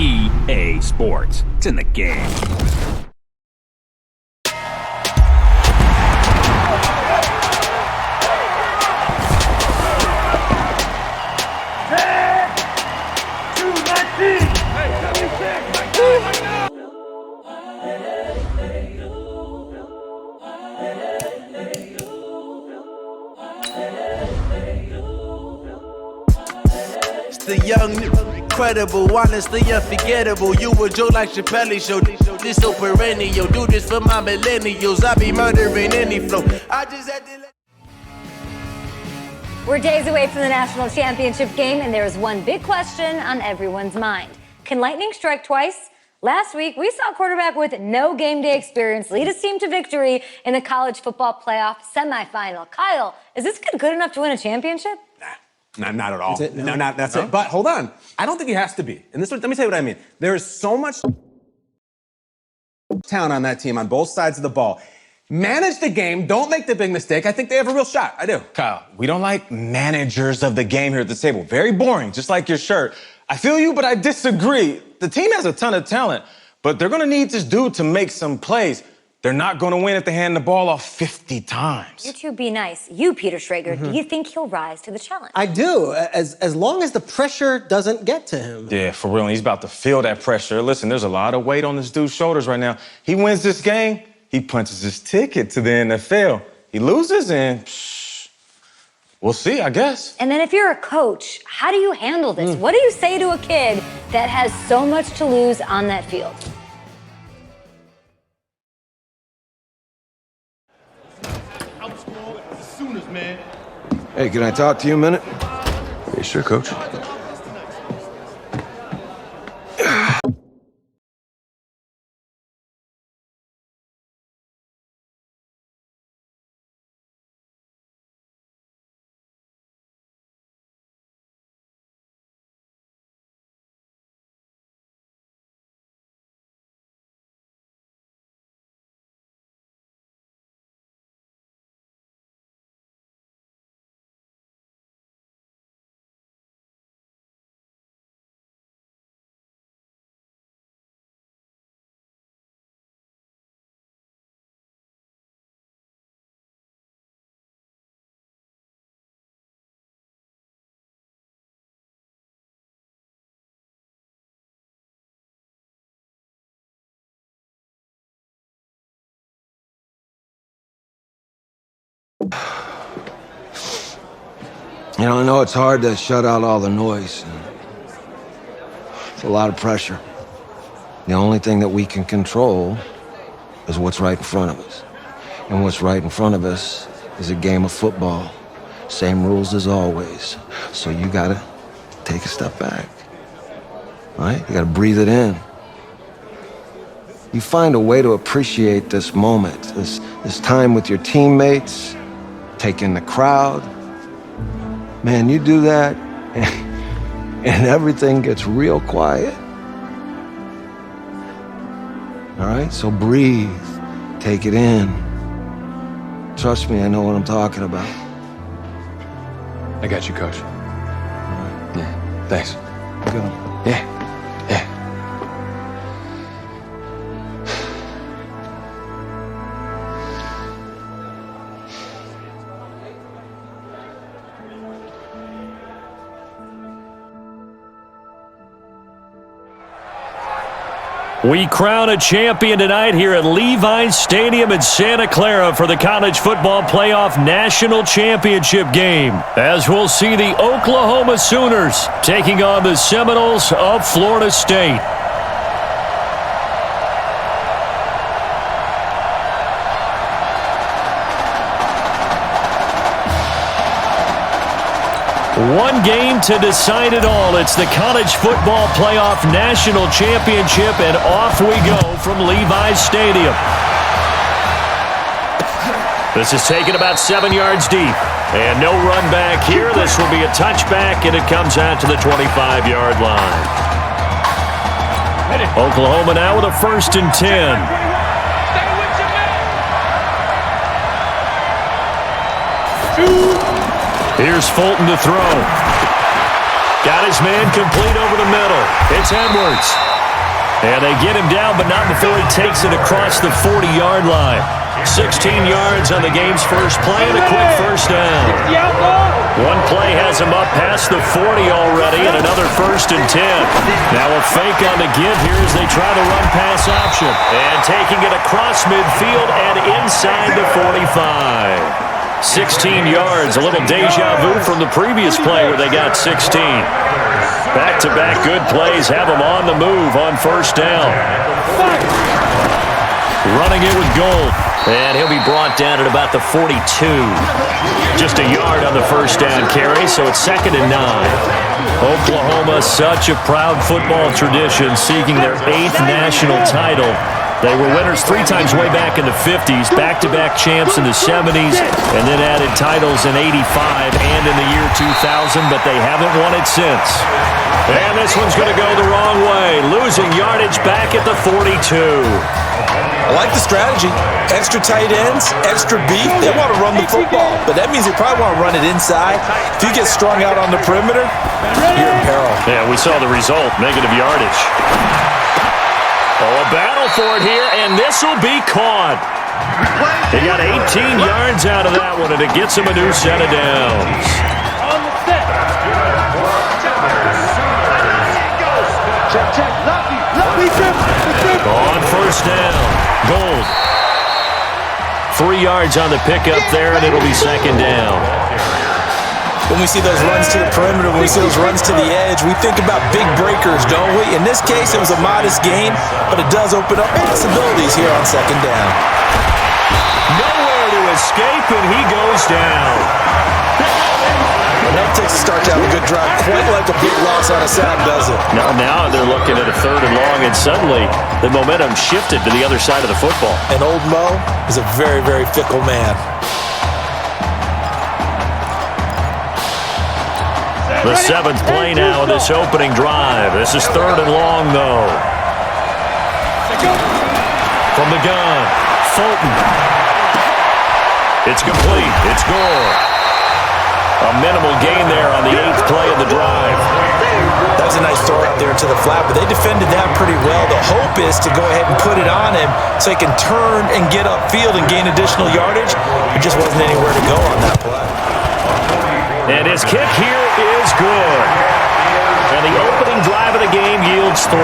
EA Sports. It's in the game. The young, incredible, honestly unforgettable. You a joke like Chappelle Show. This so perennial. Do this for my millennials. I be murdering any flow. I just had to let. We're days away from the national championship game, and there is one big question on everyone's mind. Can lightning strike twice? Last week, we saw a quarterback with no game day experience lead his team to victory in the college football playoff semifinal. Kyle, is this kid good enough to win a championship? Not at all. That's it? No, that's it. But hold on. I don't think he has to be. And let me tell you what I mean. There is so much talent on that team on both sides of the ball. Manage the game. Don't make the big mistake. I think they have a real shot. I do. Kyle, we don't like managers of the game here at the table. Very boring, just like your shirt. I feel you, but I disagree. The team has a ton of talent, but they're going to need this dude to make some plays. They're not going to win if they hand the ball off 50 times. You two be nice. You, Peter Schrager, do you think he'll rise to the challenge? I do, as long as the pressure doesn't get to him. Yeah, for real. And he's about to feel that pressure. Listen, there's a lot of weight on this dude's shoulders right now. He wins this game, he punches his ticket to the NFL. He loses, and we'll see, I guess. And then if you're a coach, how do you handle this? What do you say to a kid that has so much to lose on that field? Hey, can I talk to you a minute? Yeah, sure, Coach. You know, I know it's hard to shut out all the noise. It's a lot of pressure. The only thing that we can control is what's right in front of us. And what's right in front of us is a game of football. Same rules as always. So you gotta take a step back. All right? You gotta breathe it in. You find a way to appreciate this moment, this time with your teammates, take in the crowd. Man, you do that, and everything gets real quiet. All right? So breathe. Take it in. Trust me, I know what I'm talking about. I got you, Coach. Yeah, thanks. Good. Yeah. We crown a champion tonight here at Levi's Stadium in Santa Clara for the College Football Playoff National Championship game, as we'll see the Oklahoma Sooners taking on the Seminoles of Florida State. One game to decide it all. It's the College Football Playoff National Championship, and off we go from Levi's Stadium. This is taken about 7 yards deep. And no run back here. This will be a touchback, and it comes out to the 25-yard line. Oklahoma now with a 1st and 10. Here's Fulton to throw. Got his man complete over the middle. It's Edwards. And they get him down, but not before he takes it across the 40-yard line. 16 yards on the game's first play and a quick first down. One play has him up past the 40 already and another 1st and 10. Now a fake on the give here as they try to run pass option. And taking it across midfield and inside the 45. 16 yards, a little deja vu from the previous play where they got 16. Back-to-back good plays have them on the move on first down. Running it with Gold. And he'll be brought down at about the 42. Just a yard on the first down carry, so it's 2nd and 9. Oklahoma, such a proud football tradition, seeking their 8th national title. They were winners 3 times way back in the 50s, back-to-back champs in the 70s, and then added titles in 85 and in the year 2000, but they haven't won it since. And this one's going to go the wrong way, losing yardage back at the 42. I like the strategy. Extra tight ends, extra beef. They want to run the football, but that means they probably want to run it inside. If you get strung out on the perimeter, you're in peril. Yeah, we saw the result, negative yardage. Oh, a battle for it here, and this will be caught. They got 18 yards out of that one, and it gets them a new set of downs. On first down, Gold. 3 yards on the pickup there, and it'll be 2nd down. When we see those runs to the perimeter, when we see those runs to the edge, we think about big breakers, don't we? In this case, it was a modest gain, but it does open up possibilities here on 2nd down. Nowhere to escape, and he goes down. And that takes a start to have a good drive, quite like a big loss on a sack, does it? Now they're looking at a 3rd and long, and suddenly the momentum shifted to the other side of the football. And old Mo is a very, very fickle man. The 7th play now of this opening drive. This is 3rd and long, though. From the gun, Fulton. It's complete. It's Gore. A minimal gain there on the 8th play of the drive. That was a nice throw out there into the flat, but they defended that pretty well. The hope is to go ahead and put it on him so he can turn and get upfield and gain additional yardage. There just wasn't anywhere to go on that play. And his kick here is good. And the opening drive of the game yields 3.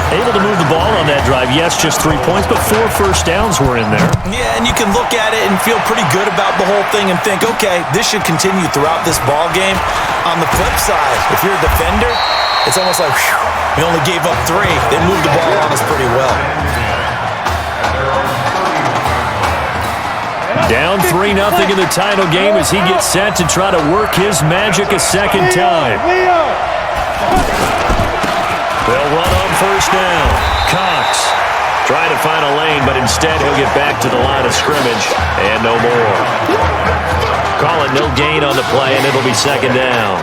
Able to move the ball on that drive. Yes, just 3 points, but 4 first downs were in there. Yeah, and you can look at it and feel pretty good about the whole thing and think, okay, this should continue throughout this ball game. On the flip side, if you're a defender, it's almost like, whew, we only gave up 3. They moved the ball on us pretty well. Down 3-0 in the title game as he gets set to try to work his magic a second time. They'll run on first down. Cox trying to find a lane, but instead he'll get back to the line of scrimmage and no more. Call it no gain on the play, and it'll be 2nd down.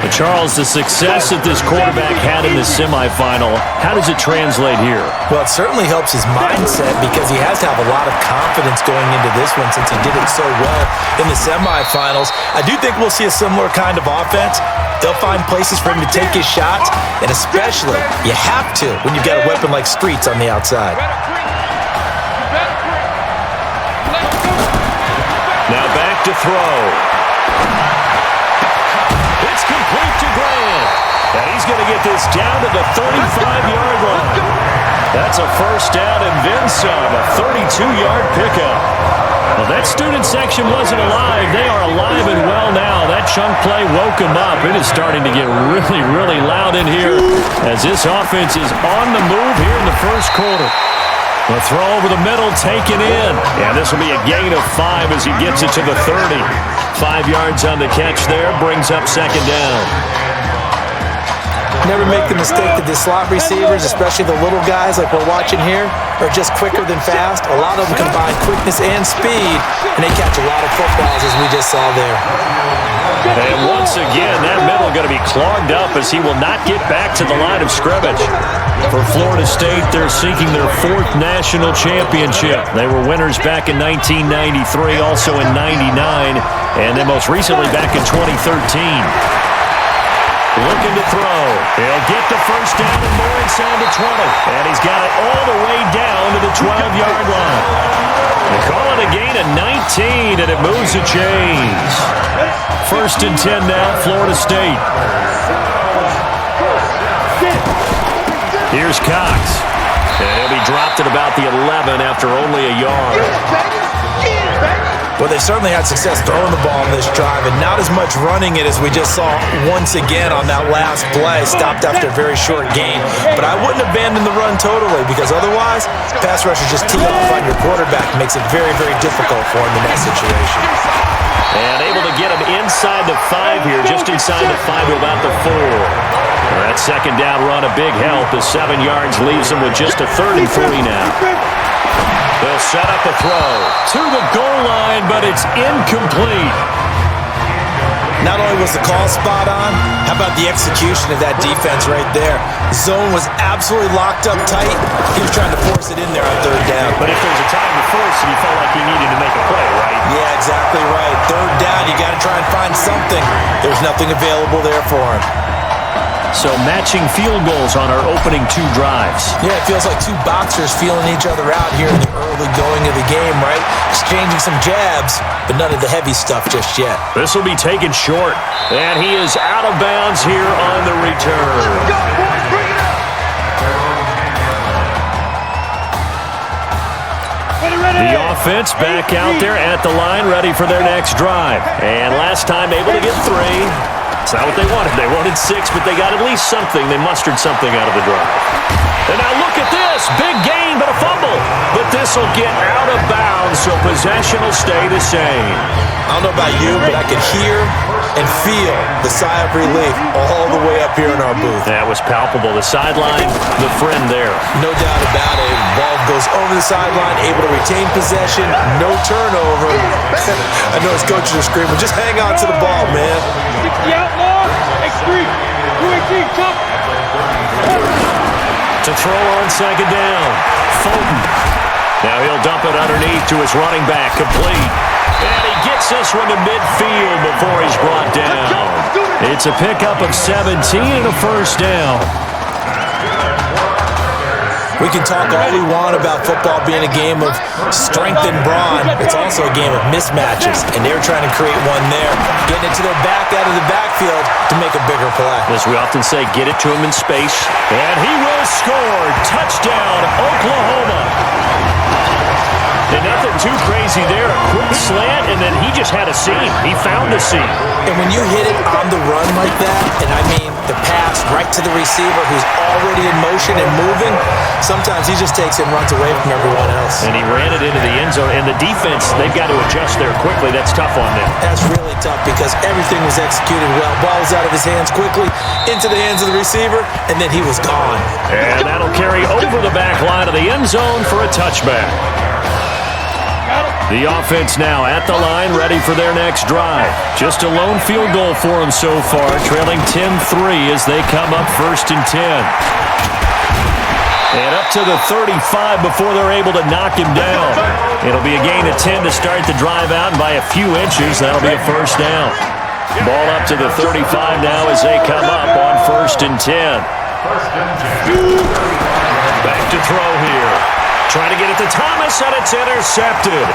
But Charles, the success that this quarterback had in the semifinal, how does it translate here? Well, it certainly helps his mindset because he has to have a lot of confidence going into this one since he did it so well in the semifinals. I do think we'll see a similar kind of offense. They'll find places for him to take his shots, and especially, you have to when you've got a weapon like Streets on the outside. Now back to throw. It's complete to Grant. And he's going to get this down to the 35-yard line. That's a first down and then some, a 32-yard pickup. Well, that student section wasn't alive. They are alive and well now. That chunk play woke them up. It is starting to get really, really loud in here as this offense is on the move here in the first quarter. The throw over the middle taken in. And this will be a gain of 5 as he gets it to the 30. 5 yards on the catch there, brings up 2nd down. Never make the mistake that the slot receivers, especially the little guys like we're watching here, are just quicker than fast. A lot of them combine quickness and speed, and they catch a lot of footballs as we just saw there. And once again, that middle going to be clogged up as he will not get back to the line of scrimmage. For Florida State, they're seeking their 4th national championship. They were winners back in 1993, also in 99, and then most recently back in 2013. Looking to throw. He'll get the first down and more inside the 20. And he's got it all the way down to the 12-yard line. They call it a gain of 19, and it moves the chains. 1st and 10 now, Florida State. Here's Cox. And he'll be dropped at about the 11 after only a yard. Well, they certainly had success throwing the ball on this drive, and not as much running it as we just saw once again on that last play. Stopped after a very short gain. But I wouldn't abandon the run totally, because otherwise, pass rushers just tee off on your quarterback. Makes it very, very difficult for him in that situation. And able to get him inside the 5 here, just inside the 5 to about the 4. That second down run, a big help. The 7 yards leaves him with just a 3rd and 3 now. They'll set up a throw to the goal line, but it's incomplete. Not only was the call spot on, how about the execution of that defense right there? Zone was absolutely locked up tight. He was trying to force it in there on 3rd down. But if there's a time to force it, he felt like he needed to make a play, right? Yeah, exactly right. 3rd down, you got to try and find something. There's nothing available there for him. So matching field goals on our opening 2 drives. Yeah, it feels like 2 boxers feeling each other out here in the early going of the game, right? Exchanging some jabs, but none of the heavy stuff just yet. This will be taken short, and he is out of bounds here on the return. The offense back out there at the line, ready for their next drive. And last time able to get 3. It's not what they wanted. They wanted 6, but they got at least something. They mustered something out of the drive. And now look at this. Big gain, but a fumble. But this will get out of bounds, so possession will stay the same. I don't know about you, but I could hear and feel the sigh of relief all the way up here in our booth. That was palpable. The sideline, the friend there. No doubt about it. Ball goes over the sideline, able to retain possession, no turnover. I know his coaches are screaming, just hang on to the ball, man. To throw on 2nd down. Fulton. Now he'll dump it underneath to his running back. Complete. And he gets this one to midfield before he's brought down. It's a pickup of 17 and a 1st down. We can talk all we want about football being a game of strength and brawn. It's also a game of mismatches, and they're trying to create one there, getting it to their back out of the backfield to make a bigger play. As we often say, get it to him in space. And he will score. Touchdown, Oklahoma. And nothing too crazy there. A quick slant, and then he just had a seam. He found the seam. And when you hit it on the run like that, and I mean the pass right to the receiver who's already in motion and moving, sometimes he just takes it and runs away from everyone else. And he ran it into the end zone. And the defense, they've got to adjust there quickly. That's tough on them. That's really tough because everything was executed well. Ball was out of his hands quickly, into the hands of the receiver, and then he was gone. And that'll carry over the back line of the end zone for a touchback. The offense now at the line, ready for their next drive. Just a lone field goal for them so far, trailing 10-3 as they come up 1st and 10. And up to the 35 before they're able to knock him down. It'll be a gain of 10 to start the drive out, and by a few inches, that'll be a 1st down. Ball up to the 35 now as they come up on 1st and 10. Back to throw here. Trying to get it to Thomas, and it's intercepted.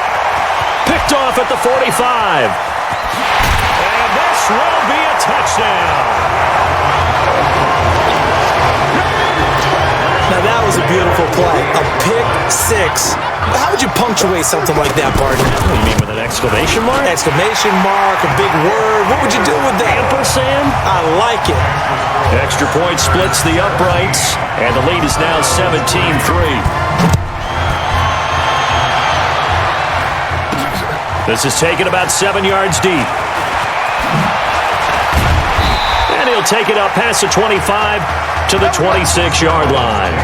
Picked off at the 45. And this will be a touchdown. Now that was a beautiful play. A pick 6. How would you punctuate something like that, partner? What do you mean, with an exclamation mark? Exclamation mark, a big word. What would you do with that? Ampersand? I like it. Extra point splits the uprights, and the lead is now 17-3. This is taken about 7 yards deep. And he'll take it up past the 25 to the 26-yard line.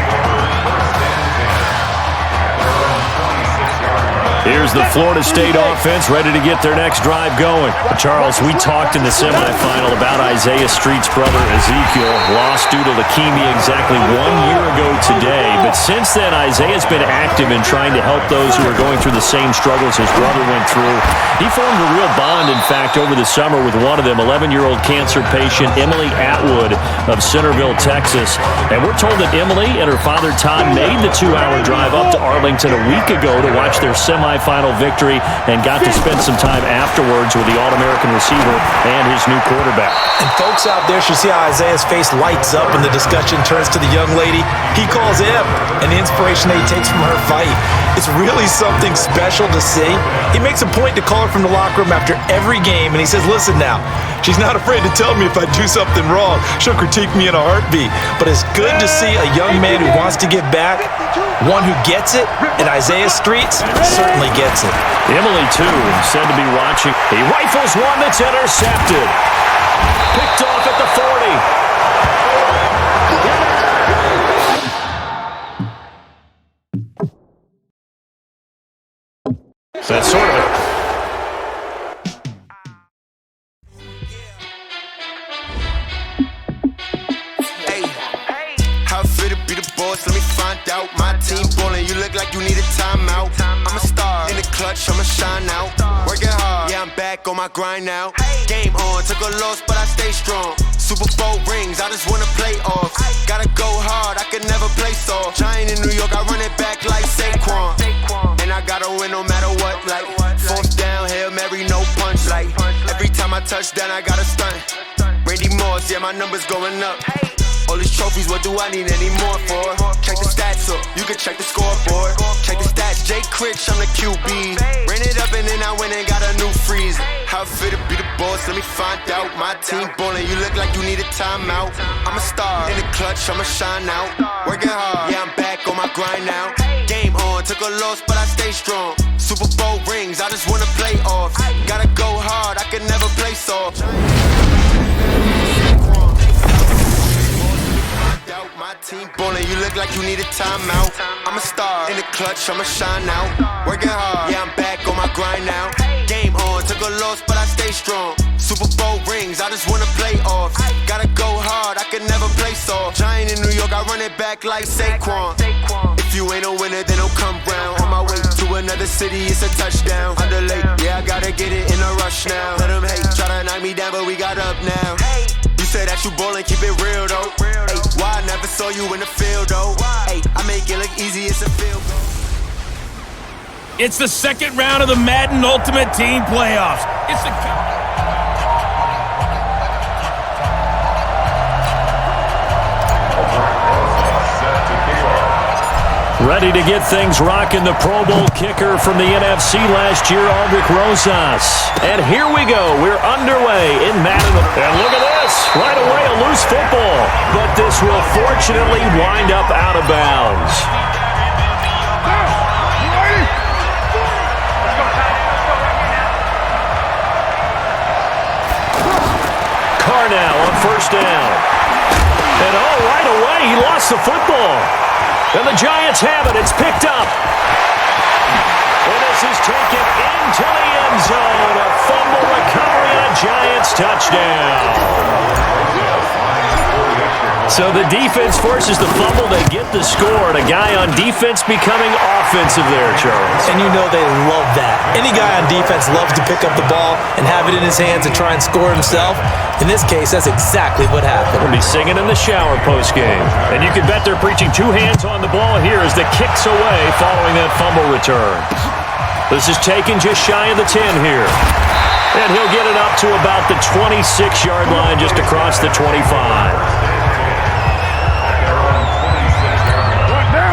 Here's the Florida State offense ready to get their next drive going. Charles, we talked in the semifinal about Isaiah Street's brother Ezekiel, lost due to leukemia exactly 1 year ago today. But since then, Isaiah's been active in trying to help those who are going through the same struggles his brother went through. He formed a real bond, in fact, over the summer with one of them, 11-year-old cancer patient Emily Atwood of Centerville, Texas. And we're told that Emily and her father Todd made the 2-hour drive up to Arlington a week ago to watch their semifinal victory and got to spend some time afterwards with the All-American receiver and his new quarterback. And folks out there should see how Isaiah's face lights up when the discussion turns to the young lady he calls him and the inspiration that he takes from her fight. It's really something special to see. He makes a point to call her from the locker room after every game, and he says, listen now, she's not afraid to tell me if I do something wrong. She'll critique me in a heartbeat. But it's good to see a young man who wants to give back, one who gets it, and Isaiah Streets certainly gets it. Emily, too, said to be watching. He rifles one that's intercepted. Picked off at the 40. So that's sort of it. How fit to be the boss? Let me find out. My team ballin', you look like you need a timeout. I'm a star in the clutch, I'ma shine out. Working hard, yeah, I'm back on my grind now. Game on, took a loss, but I stay strong. Super Bowl rings, I just wanna play off. Gotta go hard, I can never play soft. Giant in New York, I run it back like Saquon. And I gotta win no matter what, like fourth down, Hail Mary, no punch, like every time I touch down, I gotta stunt. Randy Moss, yeah, my numbers going up. All these trophies, what do I need any more for? Check the stats up, you can check the scoreboard. Check the stats, Jake Critch, I'm the QB. Ran it up and then I went and got a new freeze. How fit to be the boss, let me find out. My team ballin', you look like you need a timeout. I'm a star in the clutch, I'ma shine out. Working hard, yeah, I'm back on my grind now. Game on, took a loss, but I stay strong. Super Bowl rings, I just wanna play off. Gotta go hard, I can never play soft. My team ballin', you look like you need a timeout. I'm a star in the clutch, I'ma shine out. Working hard, yeah, I'm back on my grind now. Game on, took a loss, but I stay strong. Super Bowl rings, I just wanna play off. Gotta go hard, I can never play soft. Giant in New York, I run it back like Saquon. If you ain't a winner, then don't come round. On my way to another city, it's a touchdown. Underlay, yeah, I gotta get it in a rush now. Let them hate, try to knock me down, but we got up now. You say that you ballin', keep it real though. Hey, why I never saw you in the field though? Hey, I make it look easy, it's a field goal. It's the second round of the Madden Ultimate Team Playoffs. It's the Ready to get things rocking, the Pro Bowl kicker from the NFC last year, Aldrich Rosas. And here we go. We're underway in Madden. And look at this. Right away, a loose football. But this will fortunately wind up out of bounds. Carnell on first down. And right away, he lost the football. And the Giants have it. It's picked up. And this is taken into the end zone. A fumble recovery and a Giants touchdown. So the defense forces the fumble. They get the score. And a guy on defense becoming offensive there, Charles. And you know they love that. Any guy on defense loves to pick up the ball and have it in his hands and try and score himself. In this case, that's exactly what happened. We'll be singing in the shower post-game. And you can bet they're preaching two hands on the ball here as the kick's away following that fumble return. This is taken just shy of the 10 here. And he'll get it up to about the 26-yard line just across the 25.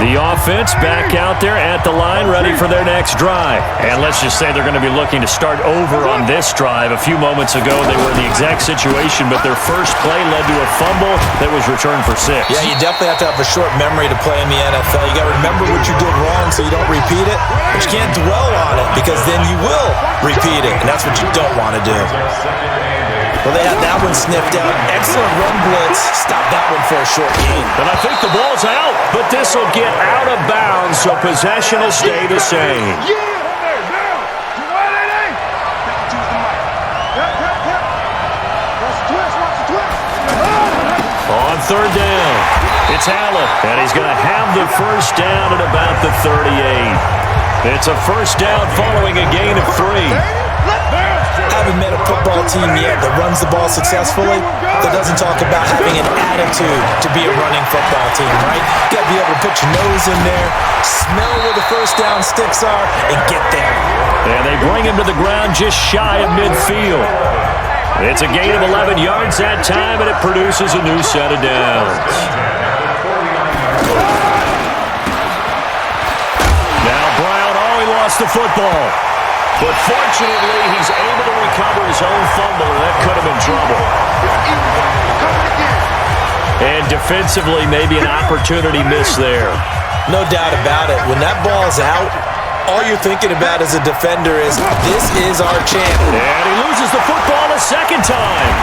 The offense back out there at the line, ready for their next drive. And let's just say they're going to be looking to start over on this drive. A few moments ago, they were in the exact situation, but their first play led to a fumble that was returned for 6. Yeah, you definitely have to have a short memory to play in the NFL. You got to remember what you did wrong so you don't repeat it, but you can't dwell on it because then you will repeat it, and that's what you don't want to do. Well, they had that one sniffed out. Excellent run blitz. Stop that one for a short gain. And I think the ball's out, but this will get out of bounds, so possession will stay the same. third down. It's Allen, and he's going to have the first down at about the 38. It's a first down following a gain of 3. Haven't met a football team yet that runs the ball successfully that doesn't talk about having an attitude to be a running football team, right? You got to be able to put your nose in there, smell where the first down sticks are, and get there. And they bring him to the ground just shy of midfield. It's a gain of 11 yards that time, and it produces a new set of downs. Now Brown, he lost the football. But fortunately, he's able to recover his own fumble, and that could have been trouble. And defensively, maybe an opportunity miss there. No doubt about it. When that ball's out, all you're thinking about as a defender is, this is our chance. And he loses the football a second time.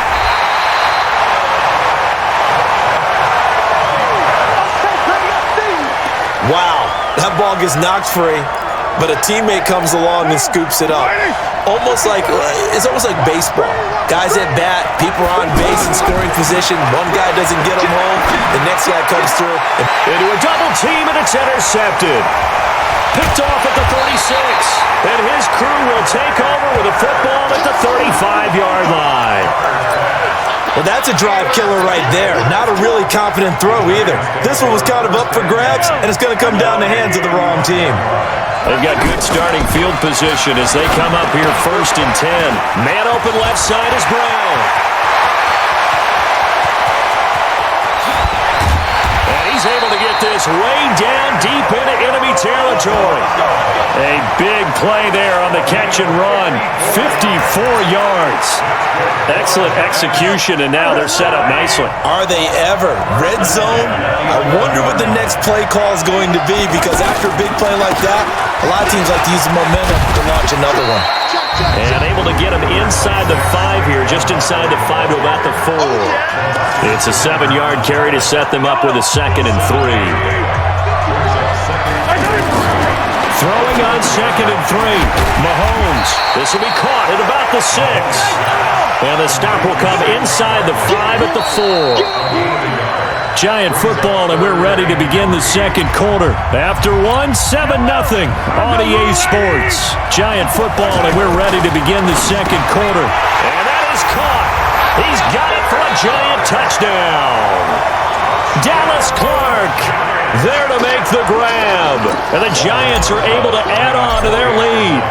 Wow, that ball gets knocked free. But a teammate comes along and scoops it up. It's almost like baseball. Guys at bat, people are on base in scoring position. One guy doesn't get them home. The next guy comes through. Into a double team, and it's intercepted. Picked off at the 36. And his crew will take over with a football at the 35-yard line. Well, that's a drive killer right there. Not a really confident throw either. This one was kind of up for grabs, and it's going to come down the hands of the wrong team. They've got good starting field position as they come up here 1st and 10. Man open left side is Brown. And he's able to get this way down deep into enemy territory. A big play there on the catch and run. 54 yards. Excellent execution, and now they're set up nicely. Are they ever? Red zone? I wonder what the next play call is going to be, because after a big play like that, a lot of teams like to use the momentum to launch another one. And able to get him inside the 5 here, just inside the 5 to about the 4. It's a 7-yard carry to set them up with a 2nd and 3. Throwing on 2nd and 3. Mahomes. This will be caught at about the 6. And the stop will come inside the 5 at the 4. Giant football, and we're ready to begin the second quarter. After 1, 7-0 on EA Sports. Giant football, and we're ready to begin the second quarter. And that is caught. He's got it for a Giant touchdown. Dallas Clark there to make the grab. And the Giants are able to add on to their lead.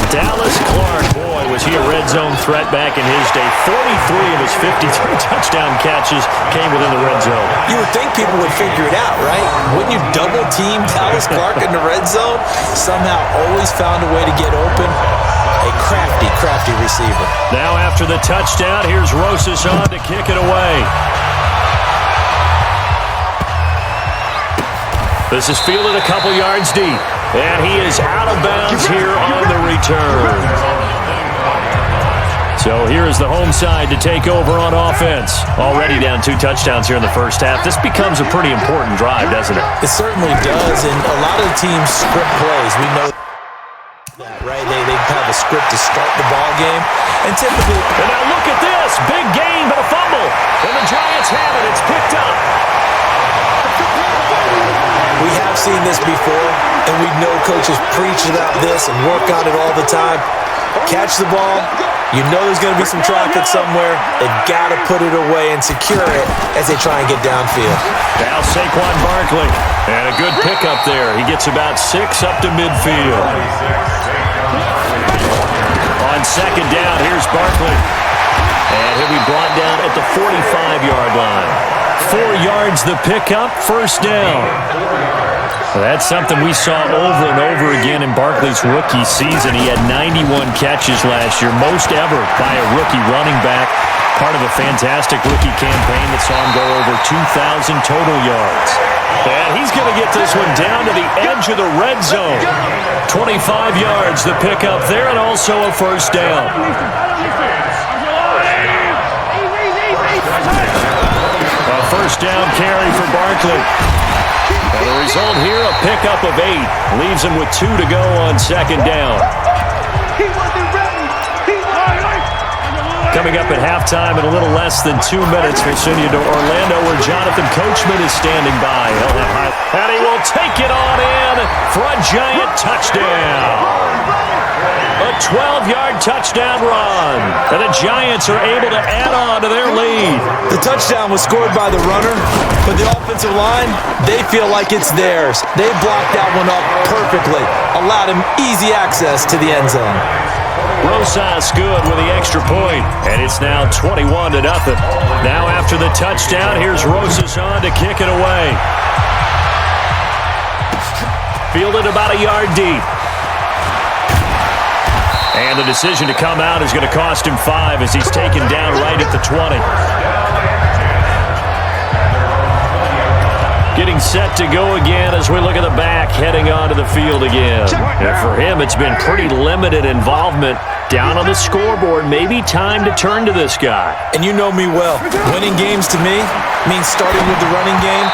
Dallas Clark, boy, was he a red zone threat back in his day. 43 of his 53 touchdown catches came within the red zone. You would think people would figure it out, right? Wouldn't you double team Dallas Clark in the red zone? Somehow always found a way to get open. A crafty, crafty receiver. Now after the touchdown, here's Rosas on to kick it away. This is fielded a couple yards deep. And he is out of bounds here on the return. So here is the home side to take over on offense. Already down 2 touchdowns here in the first half. This becomes a pretty important drive, doesn't it? It certainly does, and a lot of the teams script plays. We know that, right? They have a script to start the ball game, and typically... And now look at this. Big gain, but a fumble. And the Giants have it. It's picked up. We have seen this before, and we know coaches preach about this and work on it all the time. Catch the ball. You know there's going to be some traffic somewhere. They've got to put it away and secure it as they try and get downfield. Now Saquon Barkley. And a good pickup there. He gets about 6 up to midfield. On second down, here's Barkley. And he'll be brought down at the 45-yard line. 4 yards the pickup, first down. Well, that's something we saw over and over again in Barkley's rookie season. He had 91 catches last year, most ever by a rookie running back. Part of a fantastic rookie campaign that saw him go over 2,000 total yards. And he's going to get this one down to the edge of the red zone. 25 yards the pickup there, and also a first down. A first down carry for Barkley. And the result here, a pickup of 8. Leaves him with 2 to go on second down. Coming up at halftime in a little less than 2 minutes, we'll send you to Orlando where Jonathan Coachman is standing by. And he will take it on in for a giant touchdown. A 12-yard touchdown run. And the Giants are able to add on to their lead. The touchdown was scored by the runner, but the offensive line, they feel like it's theirs. They blocked that one up perfectly, allowed him easy access to the end zone. Rosas good with the extra point, and it's now 21-0. Now after the touchdown, here's Rosas on to kick it away. Fielded about a yard deep. And the decision to come out is going to cost him 5 as he's taken down right at the 20. Getting set to go again as we look at the back, heading onto the field again. And for him, it's been pretty limited involvement down on the scoreboard. Maybe time to turn to this guy. And you know me well. Winning games to me means starting with the running game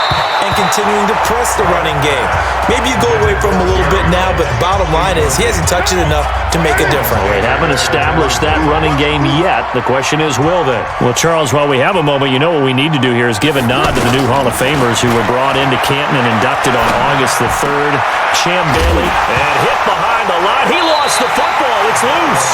and continuing to press the running game. Maybe you go away from him a little bit now, but the bottom line is he hasn't touched it enough to make a difference. They haven't established that running game yet. The question is, will they? Well, Charles, while we have a moment, you know what we need to do here is give a nod to the new Hall of Famers who were brought into Canton and inducted on August the 3rd. Champ Bailey, and hit behind the line. He lost the football. It's loose.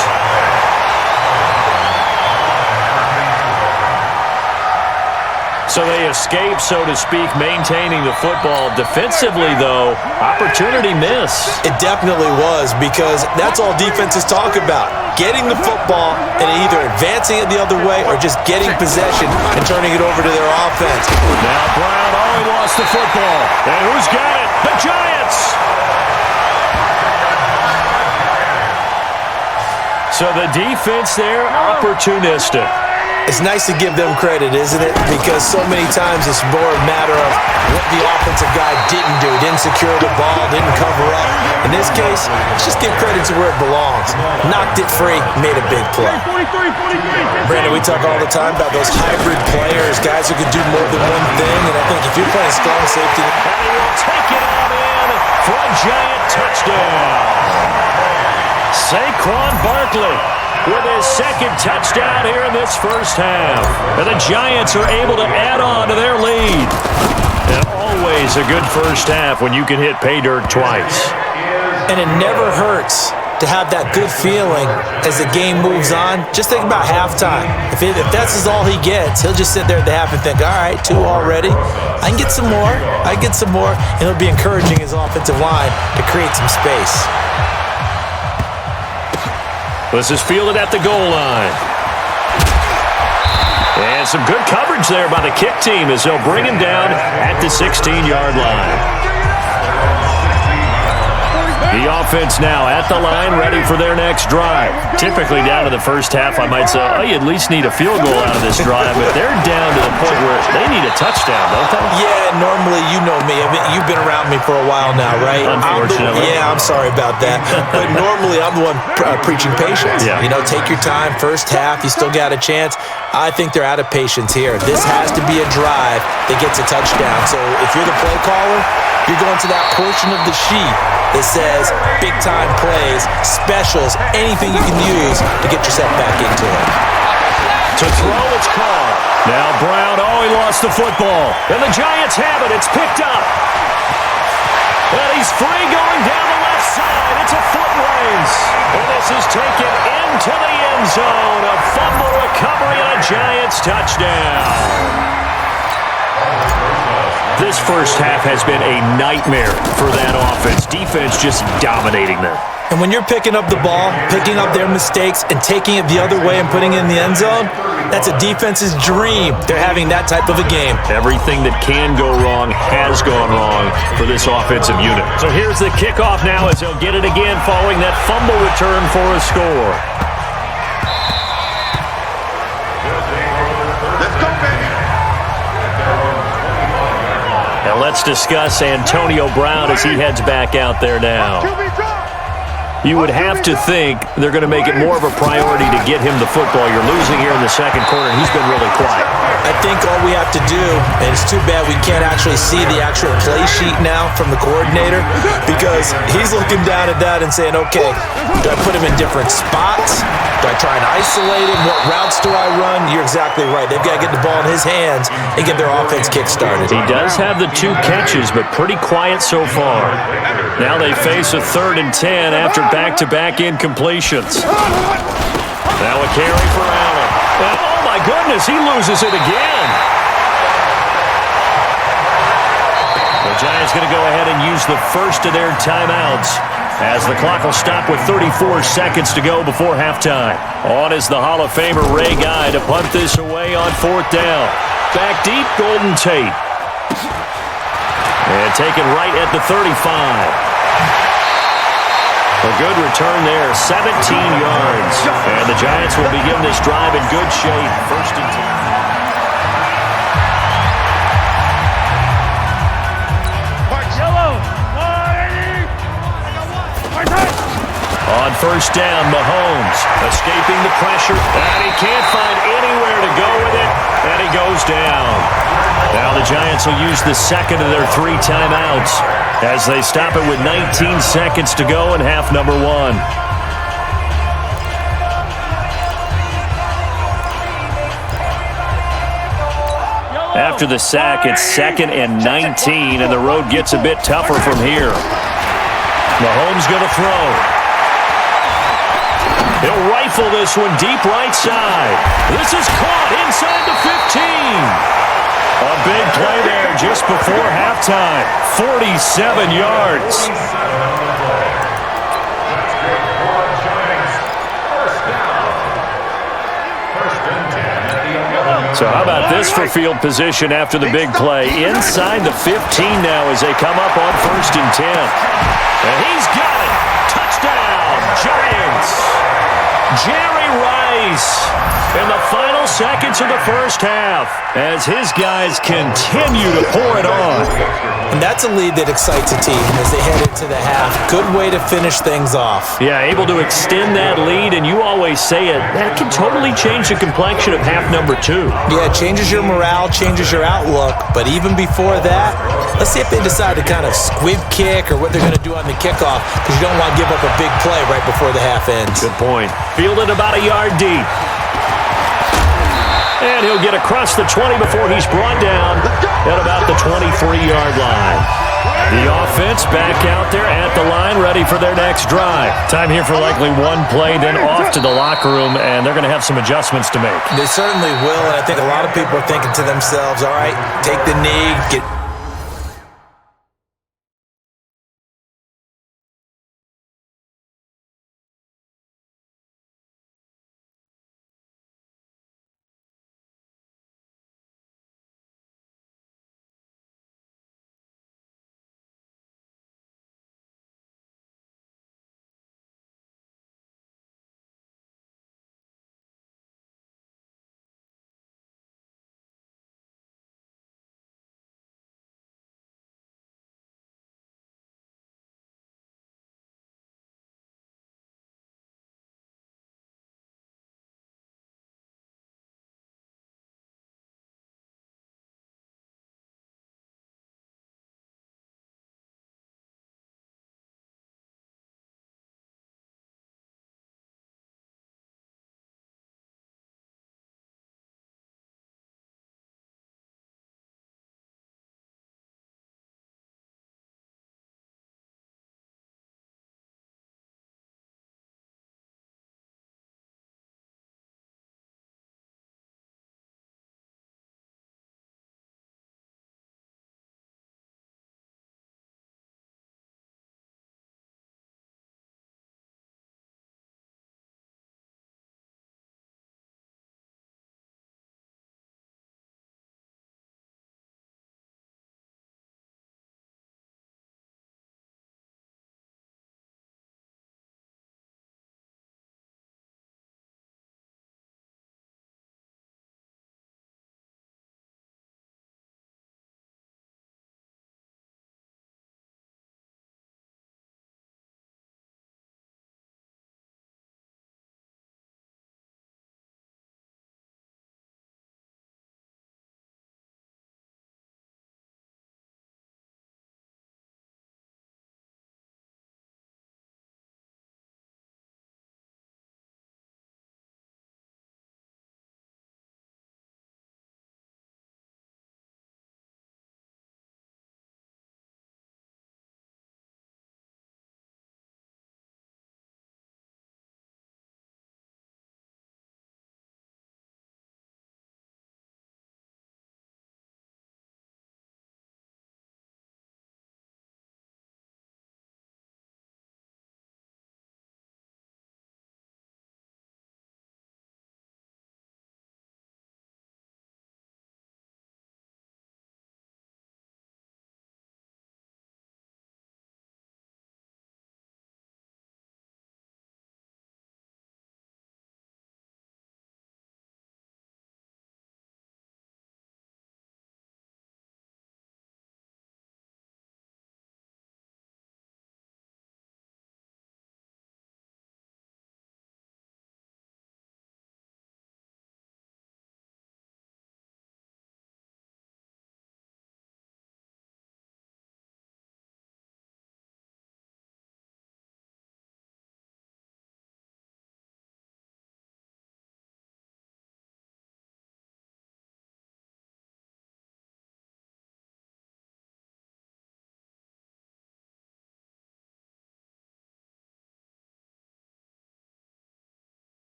So they escape, so to speak, maintaining the football. Defensively, though, opportunity miss. It definitely was, because that's all defenses talk about. Getting the football and either advancing it the other way or just getting possession and turning it over to their offense. Now Brown, he lost the football. And who's got it? The Giants! So the defense there, opportunistic. It's nice to give them credit, isn't it? Because so many times it's more a matter of what the offensive guy didn't do. Didn't secure the ball, didn't cover up. In this case, let's just give credit to where it belongs. Knocked it free, made a big play. Brandon, we talk all the time about those hybrid players, guys who can do more than one thing. And I think if you're playing strong safety... And he will take it on in for a giant touchdown. Saquon Barkley with his second touchdown here in this first half. And the Giants are able to add on to their lead. And always a good first half when you can hit pay dirt twice. And it never hurts to have that good feeling as the game moves on. Just think about halftime. If that's all he gets, he'll just sit there at the half and think, all right, 2 already. I can get some more. I can get some more. And he'll be encouraging his offensive line to create some space. This is fielded at the goal line. And some good coverage there by the kick team as they'll bring him down at the 16-yard line. The offense now at the line, ready for their next drive. Typically down to the first half, I might say, oh, you at least need a field goal out of this drive, but they're down to the point where they need a touchdown, don't they? Yeah, normally, you know me. I mean, you've been around me for a while now, right? Unfortunately. I'm sorry about that. But normally, I'm the one preaching patience. Yeah. You know, take your time. First half, you still got a chance. I think they're out of patience here. This has to be a drive that gets a touchdown. So if you're the play caller, you're going to that portion of the sheet that says big-time plays, specials, anything you can use to get yourself back into it. To throw, it's called. Now Brown, he lost the football. And the Giants have it. It's picked up. And he's free going down the left side. It's a foot race. And this is taken into the end zone. A fumble recovery and a Giants touchdown. This first half has been a nightmare for that offense. Defense just dominating them. And when you're picking up the ball, picking up their mistakes, and taking it the other way and putting it in the end zone, that's a defense's dream. They're having that type of a game. Everything that can go wrong has gone wrong for this offensive unit. So here's the kickoff now as they'll get it again following that fumble return for a score. Now let's discuss Antonio Brown as he heads back out there now. You would have to think they're going to make it more of a priority to get him the football. You're losing here in the second quarter, and he's been really quiet. I think all we have to do, and it's too bad we can't actually see the actual play sheet now from the coordinator, because he's looking down at that and saying, okay, do I put him in different spots? Do I try and isolate him? What routes do I run? You're exactly right. They've got to get the ball in his hands and get their offense kick-started. He does have the 2 catches, but pretty quiet so far. Now they face a 3rd and 10 after back-to-back incompletions. Now a carry for Allen. And oh, my goodness, he loses it again. The Giants going to go ahead and use the first of their timeouts as the clock will stop with 34 seconds to go before halftime. On is the Hall of Famer Ray Guy to punt this away on 4th down. Back deep, Golden Tate. And taken right at the 35. A good return there, 17 yards. And the Giants will begin this drive in good shape. 1st and 10. On 1st down, Mahomes escaping the pressure, and he can't find anywhere to go with it, and he goes down. Now the Giants will use the second of their 3 timeouts as they stop it with 19 seconds to go in half number 1. After the sack, it's 2nd and 19, and the road gets a bit tougher from here. Mahomes going to throw. He'll rifle this one deep right side. This is caught inside the 15. A big play there just before halftime. 47 yards. So how about this for field position after the big play? Inside the 15 now as they come up on 1st and 10. And he's got it. Touchdown, Giants. Jerry Rice in the final seconds of the first half as his guys continue to pour it on. And that's a lead that excites a team as they head into the half. Good way to finish things off. Yeah, able to extend that lead, and you always say it, that can totally change the complexion of half number 2. Yeah, it changes your morale, changes your outlook, but even before that, let's see if they decide to kind of squib kick or what they're going to do on the kickoff, because you don't want to give up a big play right before the half ends. Good point. Fielded about a yard deep. And he'll get across the 20 before he's brought down at about the 23-yard line. The offense back out there at the line, ready for their next drive. Time here for likely one play, then off to the locker room, and they're going to have some adjustments to make. They certainly will, and I think a lot of people are thinking to themselves, all right, take the knee, get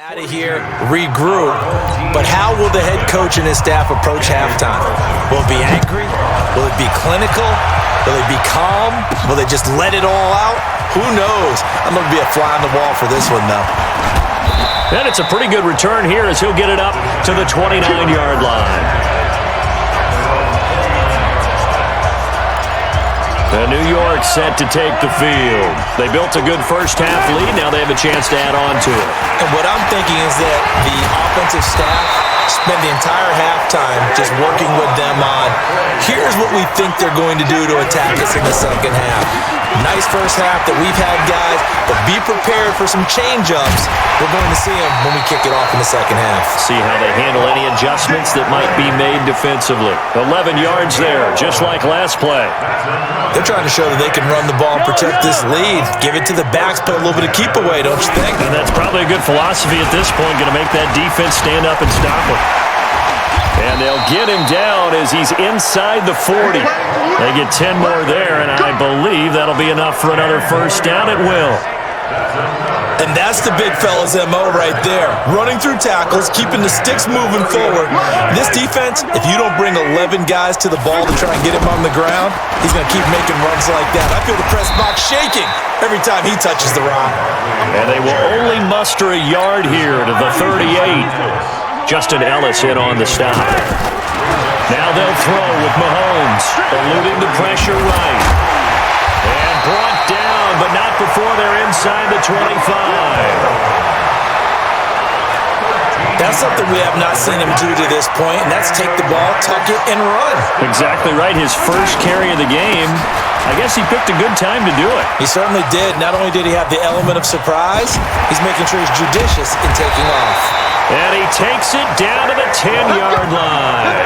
Out of here, regroup. But how will the head coach and his staff approach halftime? Will it be angry? Will it be clinical? Will it be calm? Will they just let it all out? Who knows? I'm going to be a fly on the wall for this one, though. And it's a pretty good return here as he'll get it up to the 29-yard line. And New York set to take the field. They built a good first-half lead. Now they have a chance to add on to it. And what I'm thinking is that the offensive staff spend the entire halftime just working with them on, here's what we think they're going to do to attack us in the second half. Nice first half that we've had, guys, but be prepared for some change-ups. We're going to see them when we kick it off in the second half. See how they handle any adjustments that might be made defensively. 11 yards there, just like last play. They're trying to show that they can run the ball and protect this lead. Give it to the backs, play a little bit of keep away, don't you think? And that's probably a good philosophy at this point, going to make that defense stand up and stop him. And they'll get him down as he's inside the 40. They get 10 more there, and I believe that'll be enough for another first down. It will. And that's the big fella's MO right there. Running through tackles, keeping the sticks moving forward. This defense, if you don't bring 11 guys to the ball to try and get him on the ground, he's going to keep making runs like that. I feel the press box shaking every time he touches the rock. And they will only muster a yard here to the 38. Justin Ellis in on the stop. Now they'll throw with Mahomes, eluding the pressure right. And brought down, but not before they're inside the 25. That's something we have not seen him do to this point, and that's take the ball, tuck it, and run. Exactly right. His first carry of the game. I guess he picked a good time to do it. He certainly did. Not only did he have the element of surprise, he's making sure he's judicious in taking off. And he takes it down to the 10-yard line.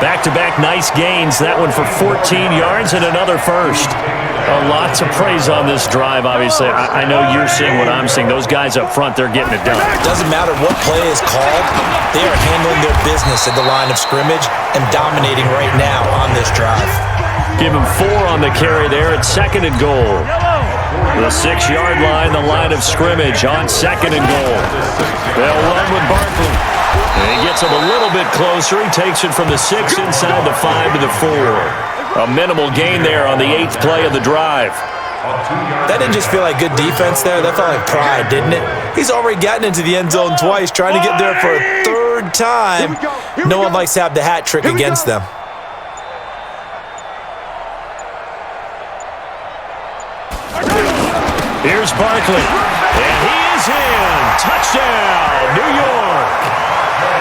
Back-to-back nice gains. That one for 14 yards and another first. Lots of praise on this drive, obviously. I know you're seeing what I'm seeing. Those guys up front, they're getting it done. Doesn't matter what play is called. They are handling their business at the line of scrimmage and dominating right now on this drive. Give him 4 on the carry there at 2nd and goal. The 6-yard line, the line of scrimmage on 2nd and goal. They'll run with Barkley. And he gets him a little bit closer. He takes it from the 6 inside the 5 to the 4. A minimal gain there on the 8th play of the drive. That didn't just feel like good defense there. That felt like pride, didn't it? He's already gotten into the end zone twice, trying to get there for a 3rd time. No one likes to have the hat trick against them. Here's Barkley, and he is in. Touchdown, New York.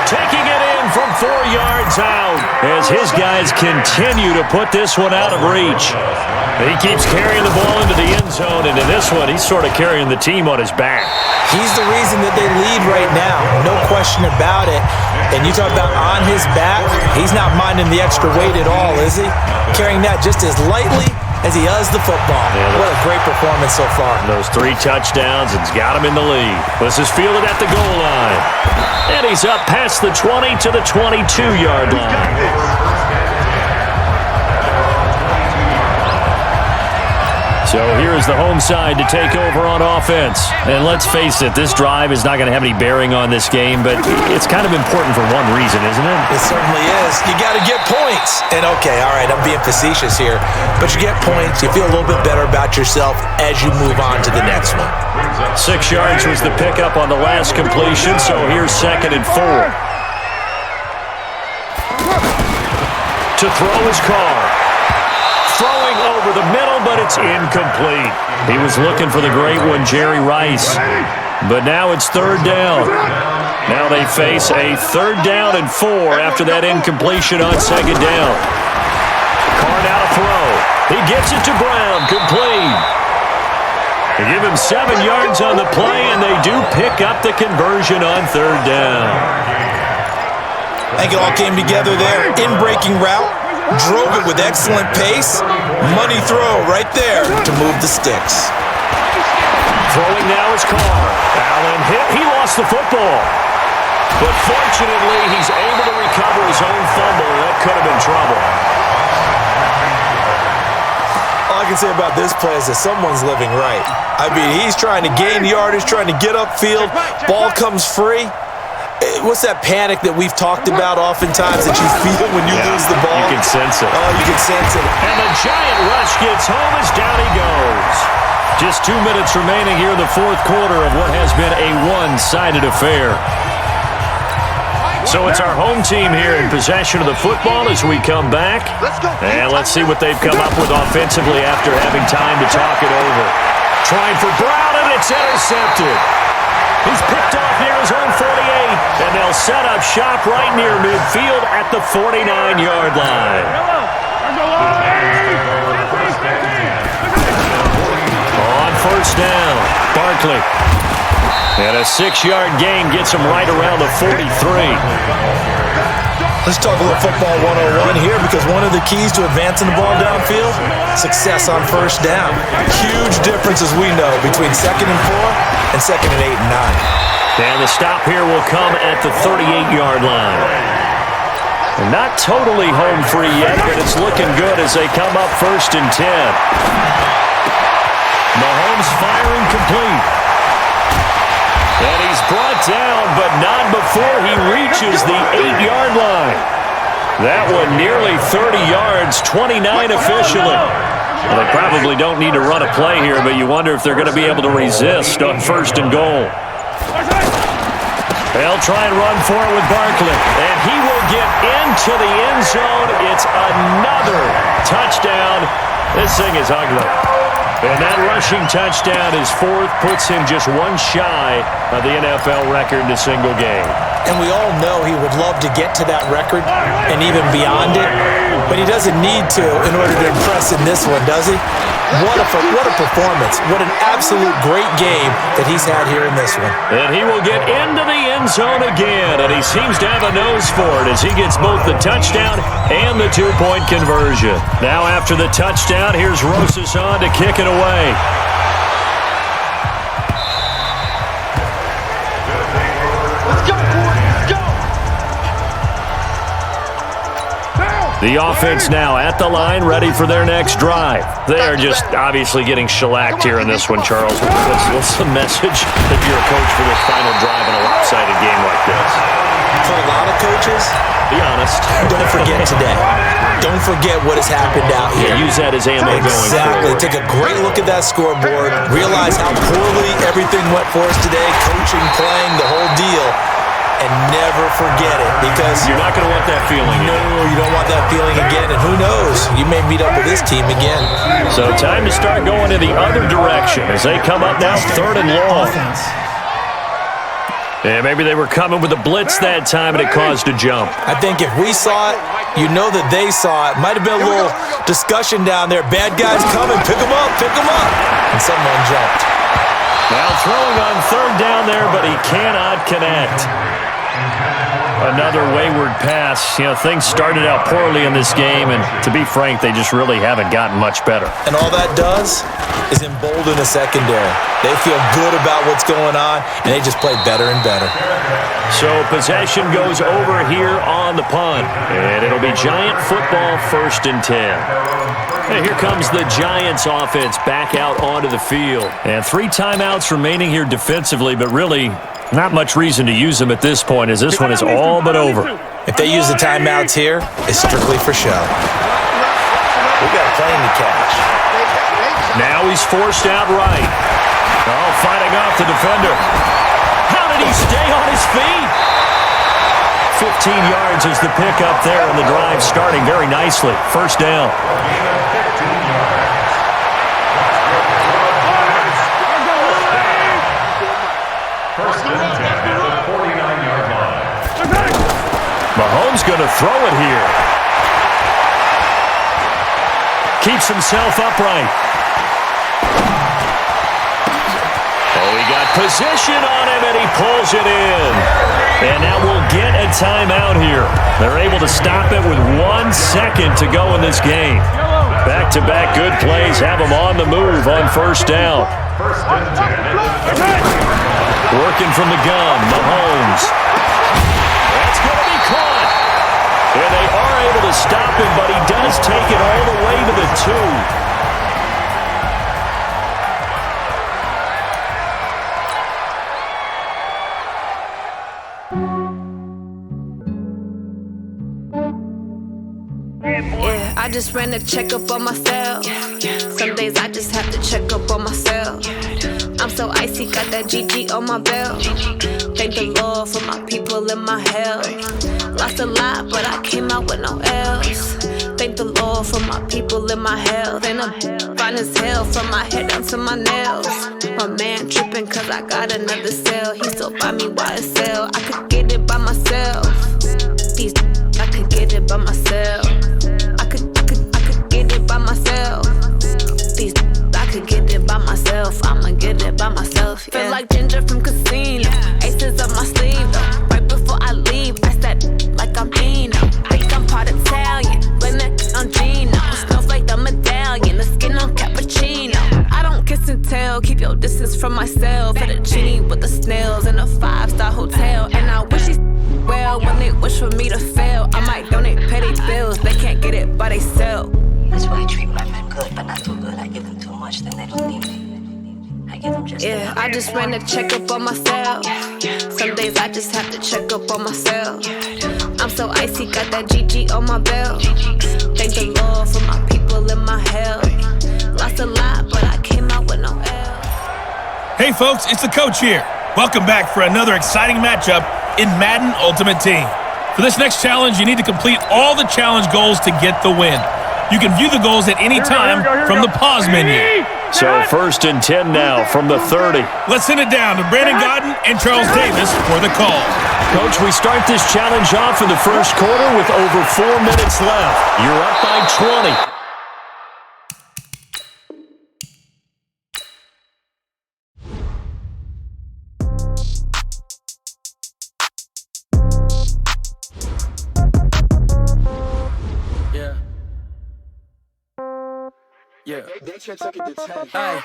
Taking it in from 4 yards out as his guys continue to put this one out of reach. He keeps carrying the ball into the end zone, and in this one, he's sort of carrying the team on his back. He's the reason that they lead right now, no question about it. And you talk about on his back, he's not minding the extra weight at all, is he? Carrying that just as lightly as he does the football. Yeah, what a great performance so far. Those 3 touchdowns, it's got him in the lead. This is fielded at the goal line. And he's up past the 20 to the 22-yard line. So here's the home side to take over on offense. And let's face it, this drive is not going to have any bearing on this game, but it's kind of important for one reason, isn't it? It certainly is. You got to get points. And okay, all right, I'm being facetious here, but you get points, you feel a little bit better about yourself as you move on to the next one. 6 yards was the pickup on the last completion, so here's 2nd and 4. To throw his car. Throwing over the middle, but it's incomplete. He was looking for the great one, Jerry Rice. But now it's 3rd down. Now they face a 3rd down and 4 after that incompletion on 2nd down. Carr now to throw. He gets it to Brown, complete. They give him 7 yards on the play, and they do pick up the conversion on 3rd down. I think it all came together there. In-breaking route. Drove it with excellent pace. Money throw right there to move the sticks. Throwing now is Carr. Allen hit. He lost the football. But fortunately, he's able to recover his own fumble. That could have been trouble. All I can say about this play is that someone's living right. I mean, he's trying to gain yardage, trying to get upfield. Ball comes free. What's that panic that we've talked about oftentimes that you feel when you lose the ball? You can sense it. Oh, you can sense it. And the giant rush gets home as down he goes. Just 2 minutes remaining here in the fourth quarter of what has been a one-sided affair. So it's our home team here in possession of the football as we come back. And let's see what they've come up with offensively after having time to talk it over. Trying for Brown, and it's intercepted. He's picked off near his own 48, and they'll set up shop right near midfield at the 49-yard line. On first down, Barkley. And a 6-yard gain gets him right around the 43. Let's talk a little football 101 here, because one of the keys to advancing the ball downfield, success on first down. Huge difference, as we know, between 2nd and 4 and 2nd and 8 and 9. And the stop here will come at the 38-yard line. And not totally home free yet, but it's looking good as they come up 1st and 10. Mahomes firing complete. And he's brought down, but not before he reaches the 8-yard line. That one nearly 30 yards, 29 officially. Well, they probably don't need to run a play here, but you wonder if they're going to be able to resist on 1st and goal. They'll try and run for it with Barkley, and he will get into the end zone. It's another touchdown. This thing is ugly. And that rushing touchdown is 4th, puts him just one shy of the NFL record in a single game. And we all know he would love to get to that record and even beyond it, but he doesn't need to in order to impress in this one, does he? What a performance. What an absolute great game that he's had here in this one. And he will get into the end zone again, and he seems to have a nose for it as he gets both the touchdown and the 2-point conversion. Now after the touchdown, here's Rosas on to kick it away. The offense now at the line, ready for their next drive. They are just obviously getting shellacked here in this one, Charles. What's the message if you're a coach for this final drive in a lopsided game like this? For a lot of coaches, be honest. Don't forget today. Don't forget what has happened out here. Yeah, use that as ammo going forward. Exactly. Take a great look at that scoreboard. Realize how poorly everything went for us today. Coaching, playing, the whole deal. And never forget it, because you're not going to want that feeling. No, you don't want that feeling again. And who knows? You may meet up with this team again. So time to start going in the other direction as they come up now 3rd and long. Yeah, maybe they were coming with a blitz that time and it caused a jump. I think if we saw it, you know that they saw it. Might have been a little discussion down there. Bad guys coming. Pick them up. Pick them up. And someone jumped. Now throwing on 3rd down there, but he cannot connect. Another wayward pass. You know, things started out poorly in this game, and to be frank, they just really haven't gotten much better. And all that does is embolden the secondary. They feel good about what's going on, and they just play better and better. So possession goes over here on the punt, and it'll be Giant football 1st and 10. And here comes the Giants offense back out onto the field. And 3 timeouts remaining here defensively, but really not much reason to use them at this point, as this one is all but over. If they use the timeouts here, it's strictly for show. We got a plane to catch. Now he's forced out right. Oh, fighting off the defender. How did he stay on his feet? 15 yards is the pickup there, and the drive starting very nicely. 1st down. Mahomes going to throw it here. Keeps himself upright. Oh, he got position on him, and he pulls it in. And now we'll get a timeout here. They're able to stop it with 1 second to go in this game. Back-to-back good plays have them on the move on 1st down. Working from the gun, Mahomes. That's going to be caught. And they are able to stop him, but he does take it all the way to the 2. just ran a checkup on myself. Some days I just have to check up on myself. I'm so icy, got that GG on my belt. Thank the Lord for my people in my health. Lost a lot, but I came out with no L's. Thank the Lord for my people in my health. And I'm fine as hell from my head down to my nails. My man tripping cause I got another cell. He still buy me YSL. I could get it by myself. These I could get it by myself. I could get it by myself. These I could get it by myself. I'ma get it by myself. Yeah. Feel like Ginger from Casino. Aces up my sleeve though. Right before I leave, I said like I'm Dino. Think I'm part Italian. Blame that on Gino. Smells like the medallion. The skin on cappuccino. I don't kiss and tell. Keep your distance from myself. Fettuccine with the snails in a 5-star hotel. And I wish these well when they wish for me to fail. I might donate petty bills. They can't get it by they sell. That's why I treat my men good, but not too good. I give them too much, then they don't need me. I give them just yeah, I just ran a checkup on myself. Some days I just have to check up on myself. I'm so icy, got that GG on my belt. Thank the Lord for my people in my health. Lost a lot, but I came out with no L. Hey folks, it's the coach here. Welcome back for another exciting matchup in Madden Ultimate Team. For this next challenge, you need to complete all the challenge goals to get the win. You can view the goals at any time from the pause menu. So 1st and 10 now from the 30. Let's send it down to Brandon Godden and Charles Davis for the call. Coach, we start this challenge off in the first quarter with over 4 minutes left. You're up by 20. Yeah. Hey,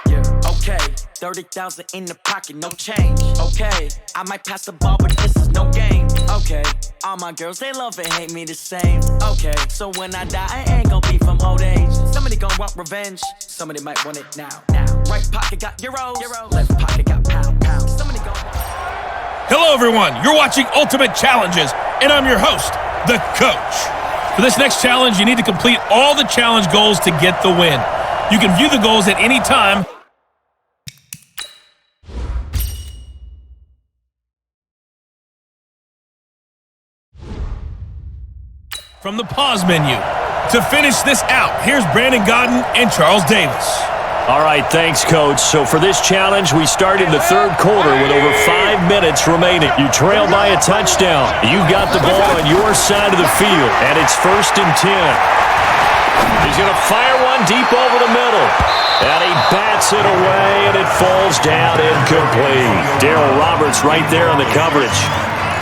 yeah. Okay, 30,000 in the pocket, no change. Okay, I might pass the ball, but this is no game. Okay, all my girls, they love and hate me the same. Okay, so when I die, I ain't gonna be from old age. Somebody gonna want revenge, somebody might want it now. Right pocket got euros, left pocket got pounds. Somebody gonna want... Hello everyone, you're watching Ultimate Challenges, and I'm your host, the coach. For this next challenge, you need to complete all the challenge goals to get the win. You can view the goals at any time from the pause menu. To finish this out, here's Brandon Godden and Charles Davis. All right, thanks, Coach. So for this challenge, we start in the third quarter with over 5 minutes remaining. You trail by a touchdown. You've got the ball on your side of the field, and it's 1st and 10. He's going to fire one deep over the middle. And he bats it away, and it falls down incomplete. Darryl Roberts right there on the coverage.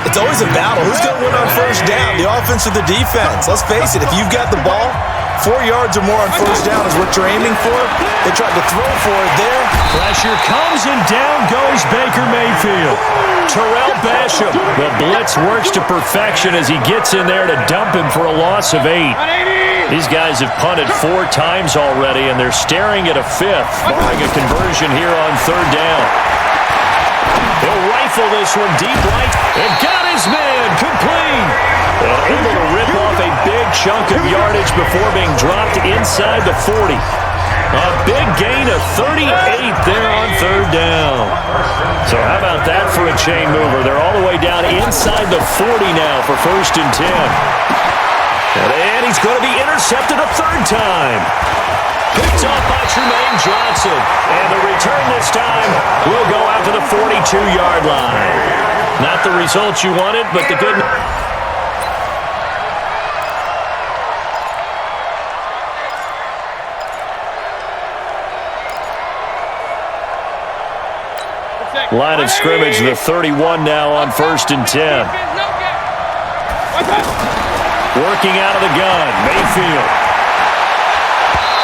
It's always a battle. Who's going to win on first down, the offense or the defense? Let's face it, if you've got the ball, 4 yards or more on first down is what you're aiming for. They tried to throw for it there. Pressure comes, and down goes Baker Mayfield. Terrell Basham. The blitz works to perfection as he gets in there to dump him for a loss of 8. These guys have punted 4 times already, and they're staring at a 5th, barring a conversion here on 3rd down. They'll rifle this one deep right, and got his man complete. And able to rip off a big chunk of yardage before being dropped inside the 40. A big gain of 38 there on 3rd down. So how about that for a chain mover? They're all the way down inside the 40 now for 1st and 10. And he's going to be intercepted a 3rd time. Picked off by Trumaine Johnson. And the return this time will go out to the 42-yard line. Not the result you wanted, but the good... Line of scrimmage, the 31 now on 1st and 10. Working out of the gun, Mayfield.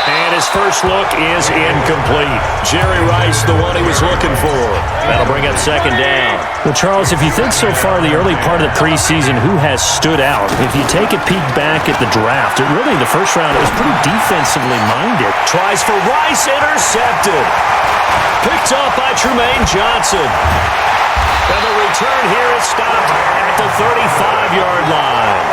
And his first look is incomplete. Jerry Rice, the one he was looking for. That'll bring up 2nd down. Well, Charles, if you think so far the early part of the preseason, who has stood out? If you take a peek back at the draft, really the first round, it was pretty defensively minded. Tries for Rice, intercepted. Picked off by Trumaine Johnson. And the return here is stopped at the 35-yard line.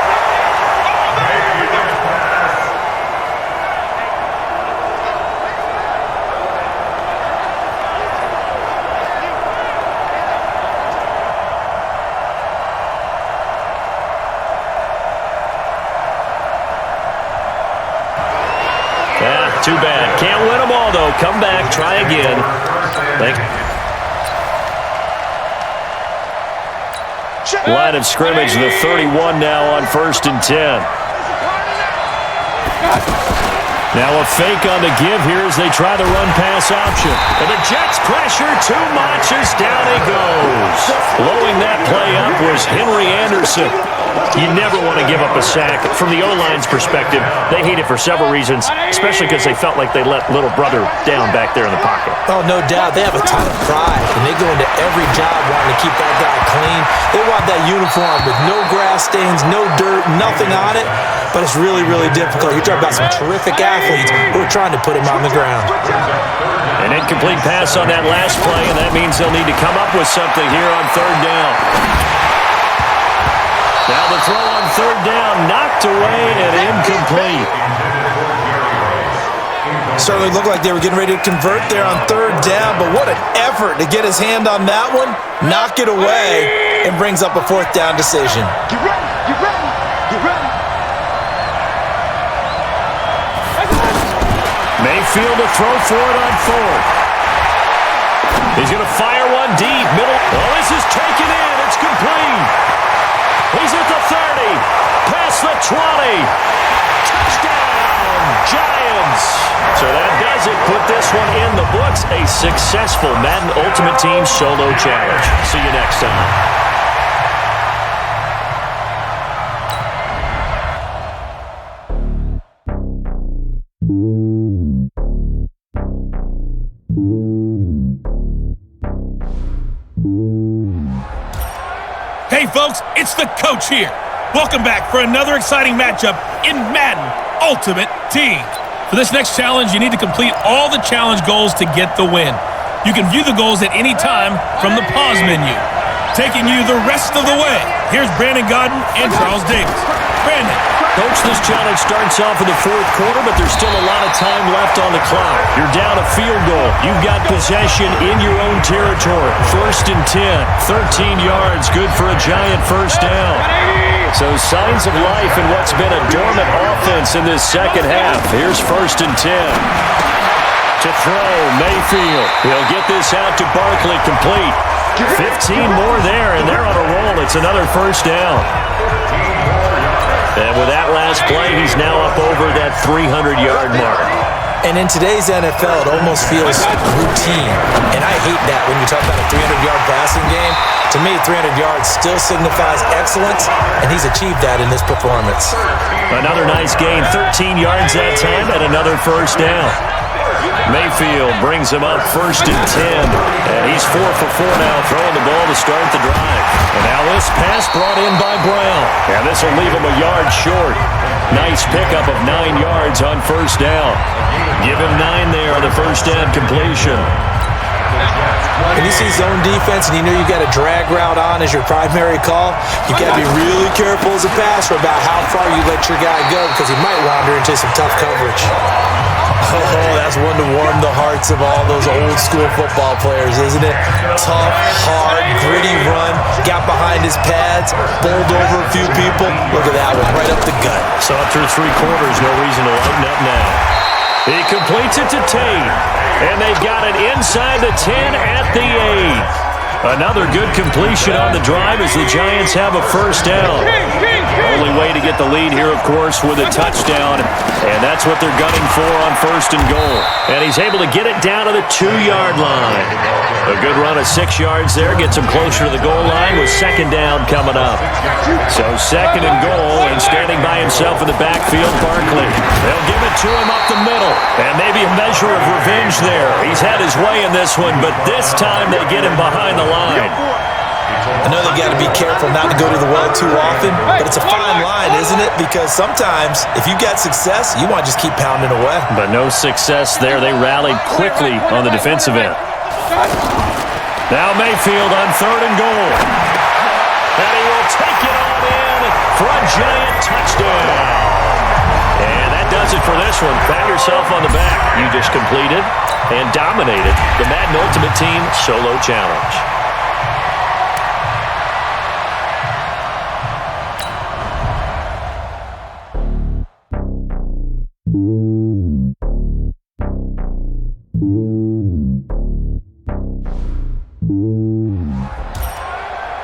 Too bad. Can't win them all, though. Come back. Try again. Line of scrimmage, the 31 now on 1st and 10. Now a fake on the give here as they try the run-pass option. And the Jets pressure too much as down he goes. Blowing that play up was Henry Anderson. You never want to give up a sack. From the O-line's perspective, they hate it for several reasons, especially because they felt like they let little brother down back there in the pocket. Oh, no doubt. They have a ton of pride, and they go into every job wanting to keep that guy clean. They want that uniform with no grass stains, no dirt, nothing on it, but it's really, really difficult. You're talking about some terrific athletes who are trying to put him on the ground. An incomplete pass on that last play, and that means they'll need to come up with something here on 3rd down. Now the throw on 3rd down, knocked away and incomplete. Certainly looked like they were getting ready to convert there on 3rd down, but what an effort to get his hand on that one, knock it away, and brings up a 4th down decision. Get ready, get ready, get ready. Mayfield to throw for it on 4th. He's going to fire one deep, middle. Well, this is taken in. It's complete. He's at the 30, past the 20. Touchdown, Giants. So that does it. Put this one in the books. A successful Madden Ultimate Team solo challenge. See you next time. Hey, folks, it's the coach here. Welcome back for another exciting matchup in Madden Ultimate Team. For this next challenge, you need to complete all the challenge goals to get the win. You can view the goals at any time from the pause menu. Taking you the rest of the way, here's Brandon Godden and Charles Davis. Brandon. Coach, this challenge starts off in the 4th quarter, but there's still a lot of time left on the clock. You're down a field goal. You've got possession in your own territory. 1st and 10, 13 yards, good for a Giant 1st down. So signs of life in what's been a dormant offense in this 2nd half. Here's 1st and 10. To throw, Mayfield. He'll get this out to Barkley, complete. 15 more there, and they're on a roll. It's another 1st down. And with that last play, he's now up over that 300-yard mark. And in today's NFL, it almost feels routine. And I hate that when you talk about a 300-yard passing game. To me, 300 yards still signifies excellence, and he's achieved that in this performance. Another nice gain, 13 yards that time, and another 1st down. Mayfield brings him up 1st and 10. And he's 4 for 4 now, throwing the ball to start the drive. And now this pass brought in by Brown. And this will leave him a yard short. Nice pickup of 9 yards on 1st down. Give him 9 there on the 1st down completion. When you see zone defense and you know you got a drag route on as your primary call, you got to be really careful as a passer about how far you let your guy go because he might wander into some tough coverage. Oh, that's one to warm the hearts of all those old school football players, isn't it? Tough, hard, gritty run, got behind his pads, bowled over a few people. Look at that one, right up the gut. So up through 3 quarters, no reason to lighten up now. He completes it to Tate, and they've got it inside the 10 at the 8. Another good completion on the drive as the Giants have a 1st down. Only way to get the lead here, of course, with a touchdown, and that's what they're gunning for on 1st and goal. And he's able to get it down to the 2-yard line. A good run of 6 yards there gets him closer to the goal line with 2nd down coming up. So 2nd and goal, and standing by himself in the backfield, Barkley. They'll give it to him up the middle, and maybe a measure of revenge there. He's had his way in this one, but this time they get him behind the line. I know they got to be careful not to go to the well too often, but it's a fine line, isn't it? Because sometimes if you got success, you want to just keep pounding away. But no success there. They rallied quickly on the defensive end. Now Mayfield on 3rd and goal. And he will take it on in for a Giant touchdown. And that does it for this one. Pat yourself on the back. You just completed and dominated the Madden Ultimate Team Solo Challenge.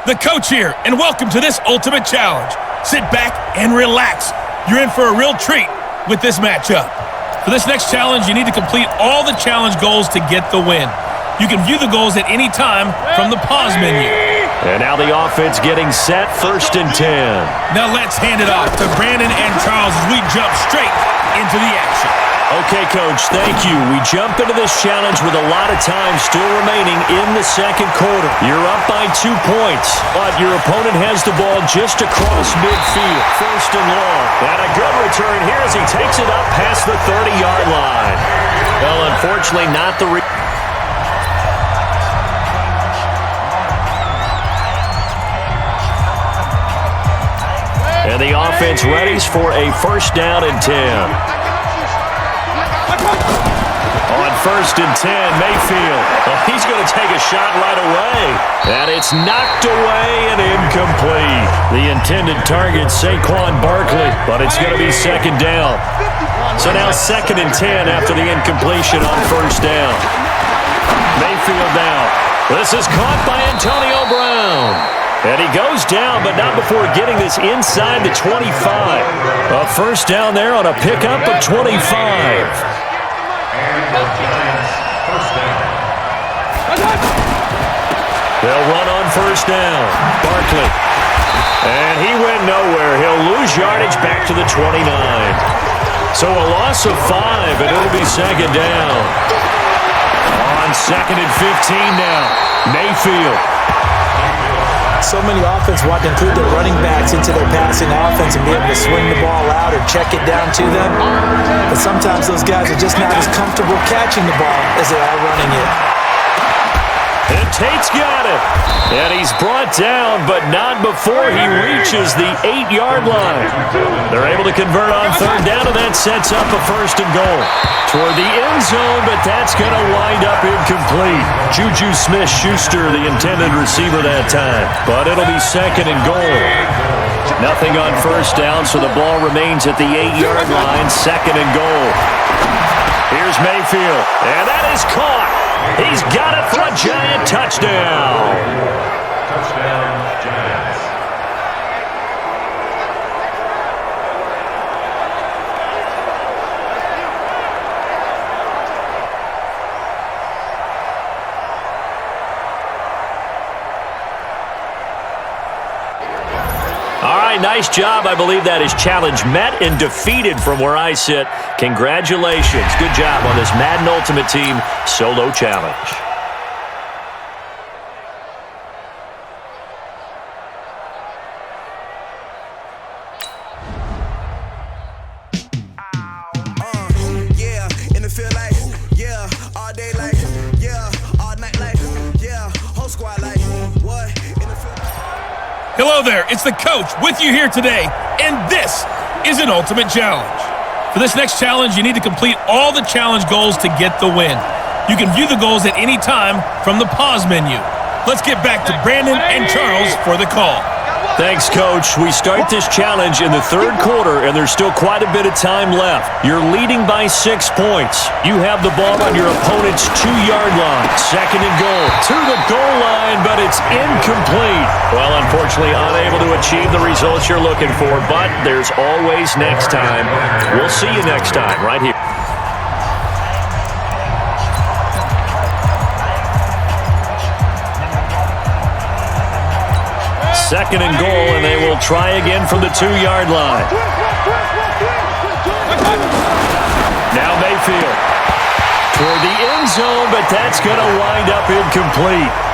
The coach here, and welcome to this Ultimate Challenge. Sit back and relax. You're in for a real treat with this matchup. For this next challenge, you need to complete all the challenge goals to get the win. You can view the goals at any time from the pause menu. And now the offense getting set, 1st and 10. Now let's hand it off to Brandon and Charles as we jump straight into the action. Okay, Coach, thank you. We jump into this challenge with a lot of time still remaining in the second quarter. You're up by 2 points, but your opponent has the ball just across midfield, 1st and long. And a good return here as he takes it up past the 30-yard line. Well, unfortunately, not the And the offense readies for a 1st down and 10. On 1st and 10, Mayfield. Oh, he's going to take a shot right away. And it's knocked away and incomplete. The intended target, Saquon Barkley, but it's going to be 2nd down. So now 2nd and 10 after the incompletion on 1st down. Mayfield now. This is caught by Antonio Brown. And he goes down, but not before getting this inside the 25. A 1st down there on a pickup of 25. They'll run on 1st down. Barkley. And he went nowhere. He'll lose yardage back to the 29. So a loss of 5, and it'll be 2nd down. On 2nd and 15 now. Mayfield. So many offense want to include their running backs into their passing offense and be able to swing the ball out or check it down to them. But sometimes those guys are just not as comfortable catching the ball as they are running it. And Tate's got it. And he's brought down, but not before he reaches the 8-yard line. They're able to convert on 3rd down, and that sets up a 1st and goal. Toward the end zone, but that's going to wind up incomplete. Juju Smith-Schuster, the intended receiver that time. But it'll be 2nd and goal. Nothing on 1st down, so the ball remains at the 8-yard line, 2nd and goal. Here's Mayfield, and that is caught. He's got it for a giant touchdown. Touchdown, Giants. All right, nice job. I believe that is challenge met and defeated from where I sit. Congratulations. Good job on this Madden Ultimate Team solo challenge. Hello there, it's the coach with you here today, and this is an Ultimate Challenge. For this next challenge, you need to complete all the challenge goals to get the win. You can view the goals at any time from the pause menu. Let's get back to Brandon and Charles for the call. Thanks, Coach. We start this challenge in the 3rd quarter, and there's still quite a bit of time left. You're leading by 6 points. You have the ball on your opponent's 2-yard line. 2nd and goal. To the goal line, but it's incomplete. Well, unfortunately, unable to achieve the results you're looking for, but there's always next time. We'll see you next time right here. 2nd and goal, and they will try again from the 2-yard line. Now Mayfield. Toward the end zone, but that's going to wind up incomplete.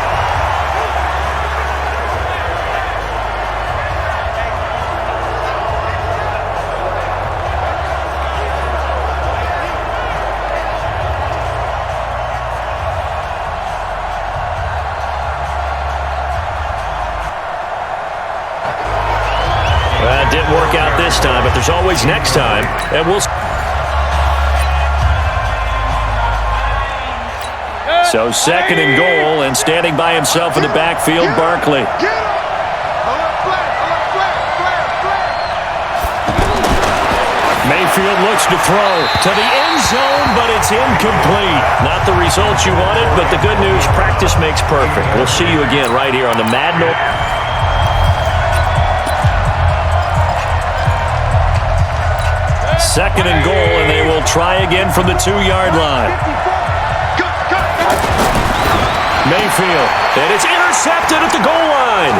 That didn't work out this time, but there's always next time, and we'll... So 2nd and goal, and standing by himself in the backfield, Barkley. Mayfield looks to throw to the end zone, but it's incomplete. Not the results you wanted, but the good news, practice makes perfect. We'll see you again right here on the Madden. Second and goal, and they will try again from the 2-yard line. Mayfield, and it's intercepted at the goal line.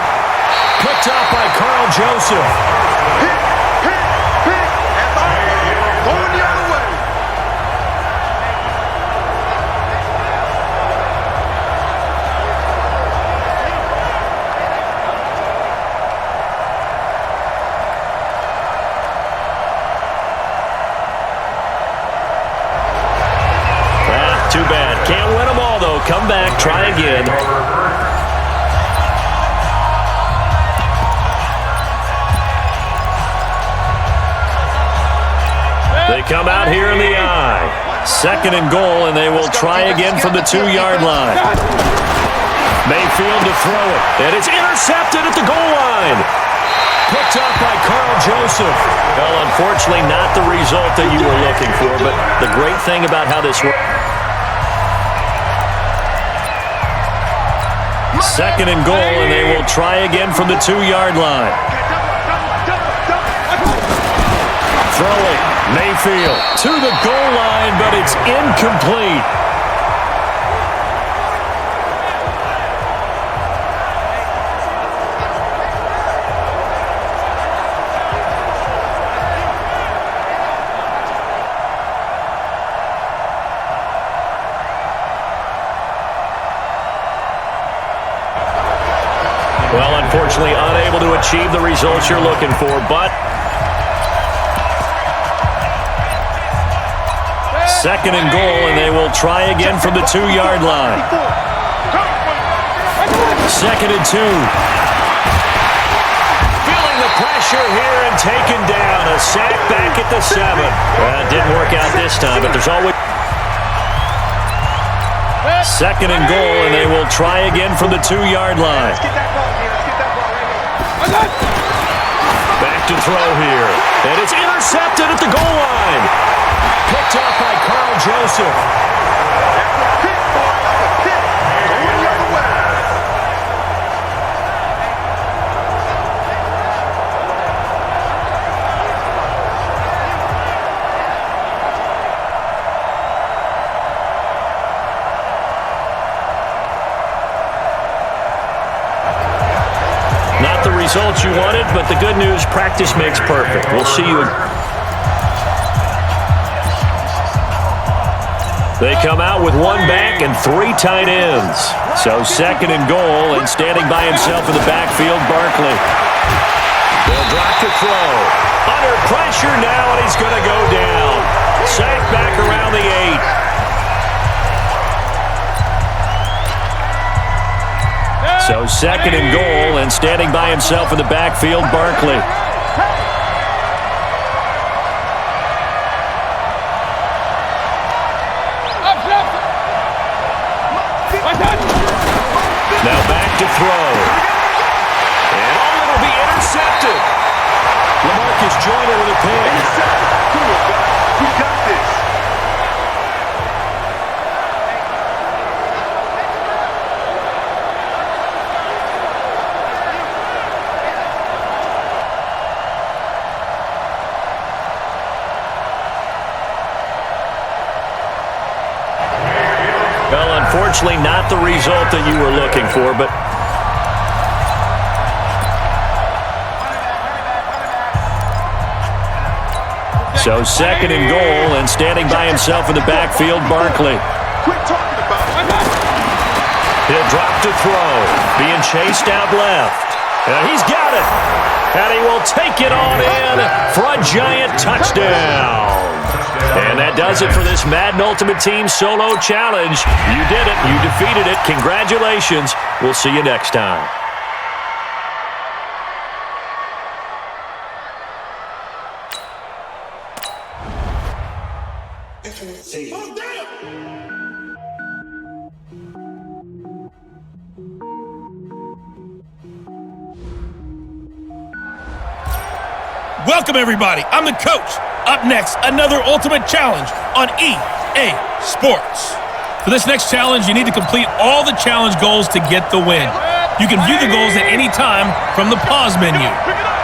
Picked up by Carl Joseph. Going the other way. Too bad. Can't win them all, though. Come back, try again. They come out here in the eye. Second and goal, and they will try again from the 2-yard line. Mayfield to throw it, and it's intercepted at the goal line. Picked up by Carl Joseph. Well, unfortunately, not the result that you were looking for, but the great thing about how this works. Second and goal, and they will try again from the 2-yard line. Throwing, Mayfield to the goal line, but it's incomplete. Well, unfortunately, unable to achieve the results you're looking for, but second and goal, and they will try again from the 2-yard line. Second and 2. Feeling the pressure here and taken down. A sack back at the 7. Didn't work out this time, but there's always... Second and goal, and they will try again from the 2-yard line. Back to throw here. And it's intercepted at the goal line. Picked up by Carl Joseph. Not the results you wanted, but the good news, practice makes perfect. We'll see you again. They come out with one back and 3 tight ends. So second and goal, and standing by himself in the backfield, Barkley. They'll drop to throw. Under pressure now, and he's going to go down. Sacked back around the 8. So second and goal, and standing by himself in the backfield, Barkley. Now back to throw. And it'll be intercepted. LaMarcus Joyner with a pick. We got this. Well, unfortunately, not the result that you were looking for, but so second and goal, and standing by himself in the backfield, Barkley. He'll drop to throw, being chased out left. And he's got it, and he will take it on in for a giant touchdown. And that does it for this Madden Ultimate Team Solo Challenge. You did it. You defeated it. Congratulations. We'll see you next time. Welcome, everybody. I'm the coach. Up next, another Ultimate Challenge on EA Sports. For this next challenge, you need to complete all the challenge goals to get the win. You can view the goals at any time from the pause menu.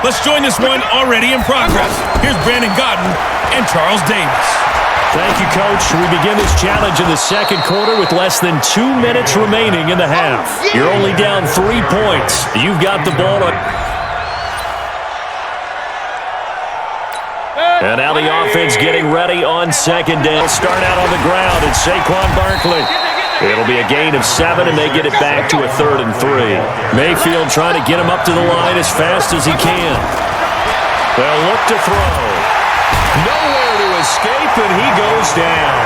Let's join this one already in progress. Here's Brandon Godden and Charles Davis. Thank you, Coach. We begin this challenge in the second quarter with less than 2 minutes remaining in the half. You're only down 3 points. You've got the ball. And now the offense getting ready on second down. Start out on the ground, and Saquon Barkley. It'll be a gain of 7, and they get it back to a 3rd and 3. Mayfield trying to get him up to the line as fast as he can. They'll look to throw. Nowhere to escape, and he goes down.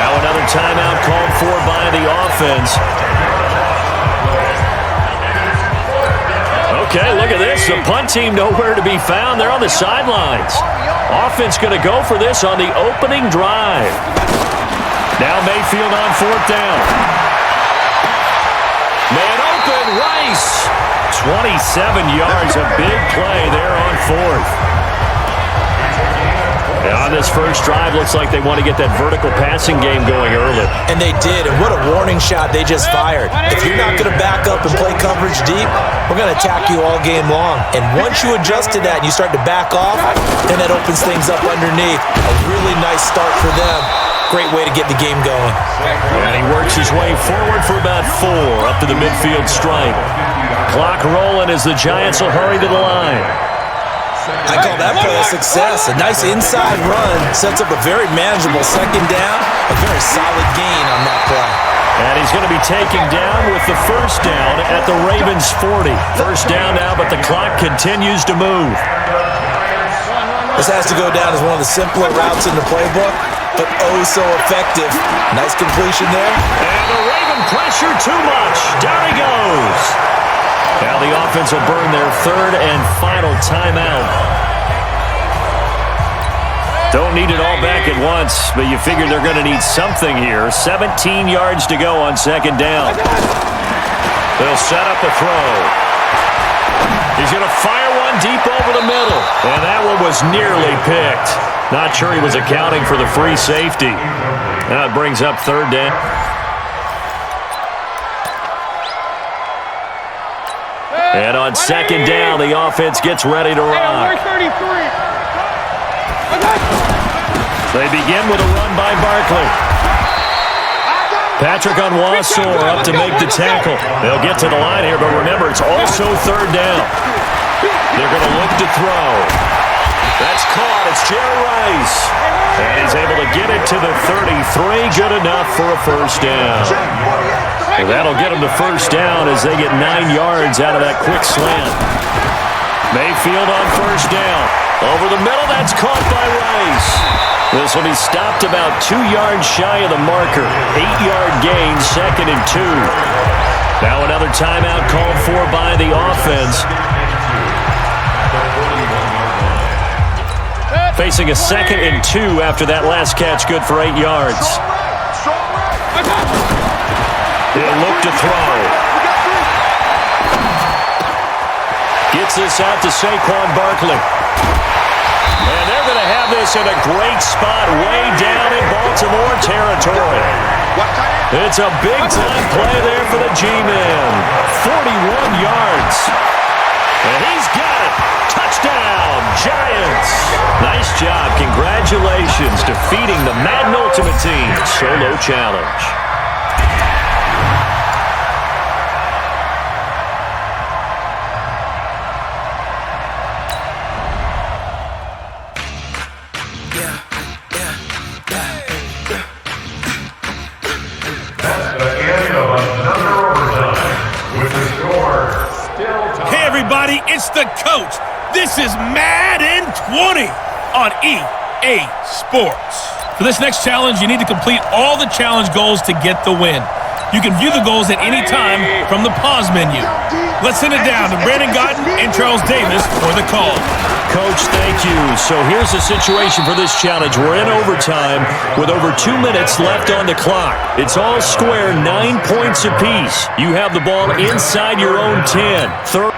Now another timeout called for by the offense. Okay, look at this. The punt team nowhere to be found. They're on the sidelines. Offense going to go for this on the opening drive. Now Mayfield on 4th down. Man open, Rice. 27 yards, a big play there on 4th. On this first drive, looks like they want to get that vertical passing game going early. And they did, and what a warning shot they just fired. If you're not going to back up and play coverage deep, we're going to attack you all game long. And once you adjust to that and you start to back off, then that opens things up underneath. A really nice start for them. Great way to get the game going. And he works his way forward for about 4 up to the midfield stripe. Clock rolling as the Giants will hurry to the line. I call that play a success. A nice inside run sets up a very manageable second down. A very solid gain on that play. And he's going to be taken down with the first down at the Ravens' 40. First down now, but the clock continues to move. This has to go down as one of the simpler routes in the playbook, but oh so effective. Nice completion there. And the Raven pressure too much. Down he goes. Now the offense will burn their 3rd and final timeout. Don't need it all back at once, but you figure they're going to need something here. 17 yards to go on second down. They'll set up a throw. He's going to fire one deep over the middle, and that one was nearly picked. Not sure he was accounting for the free safety. Now it brings up 3rd down. And on second down, the offense gets ready to rock. They begin with a run by Barkley. Patrick Onwuasor up to make the tackle. They'll get to the line here, but remember, it's also 3rd down. They're going to look to throw. That's caught. It's Jerry Rice. And he's able to get it to the 33. Good enough for a first down. Well, that'll get them to first down as they get 9 yards out of that quick slant. Mayfield on first down. Over the middle, that's caught by Rice. This will be stopped about 2 yards shy of the marker. 8-yard gain, 2nd and 2. Now another timeout called for by the offense. Facing a 2nd and 2 after that last catch, good for 8 yards. They'll look to throw. Gets this out to Saquon Barkley. And they're going to have this in a great spot way down in Baltimore territory. It's a big-time play there for the G-Men. 41 yards. And he's got it. Touchdown, Giants. Nice job. Congratulations, defeating the Madden Ultimate Team solo challenge. It's the coach. This is Madden 20 on EA Sports. For this next challenge, you need to complete all the challenge goals to get the win. You can view the goals at any time from the pause menu. Let's send it down to Brandon Godden and Charles Davis for the call. Coach, thank you. So here's the situation for this challenge. We're in overtime with over 2 minutes left on the clock. It's all square, 9 points apiece. You have the ball inside your own 10.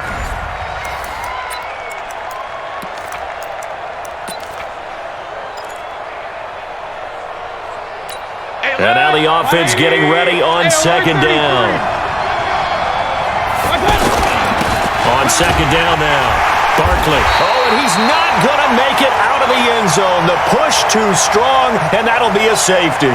And now the offense getting ready on second down. On second down now. Barkley. Oh, and he's not going to make it out of the end zone. The push too strong, and that'll be a safety.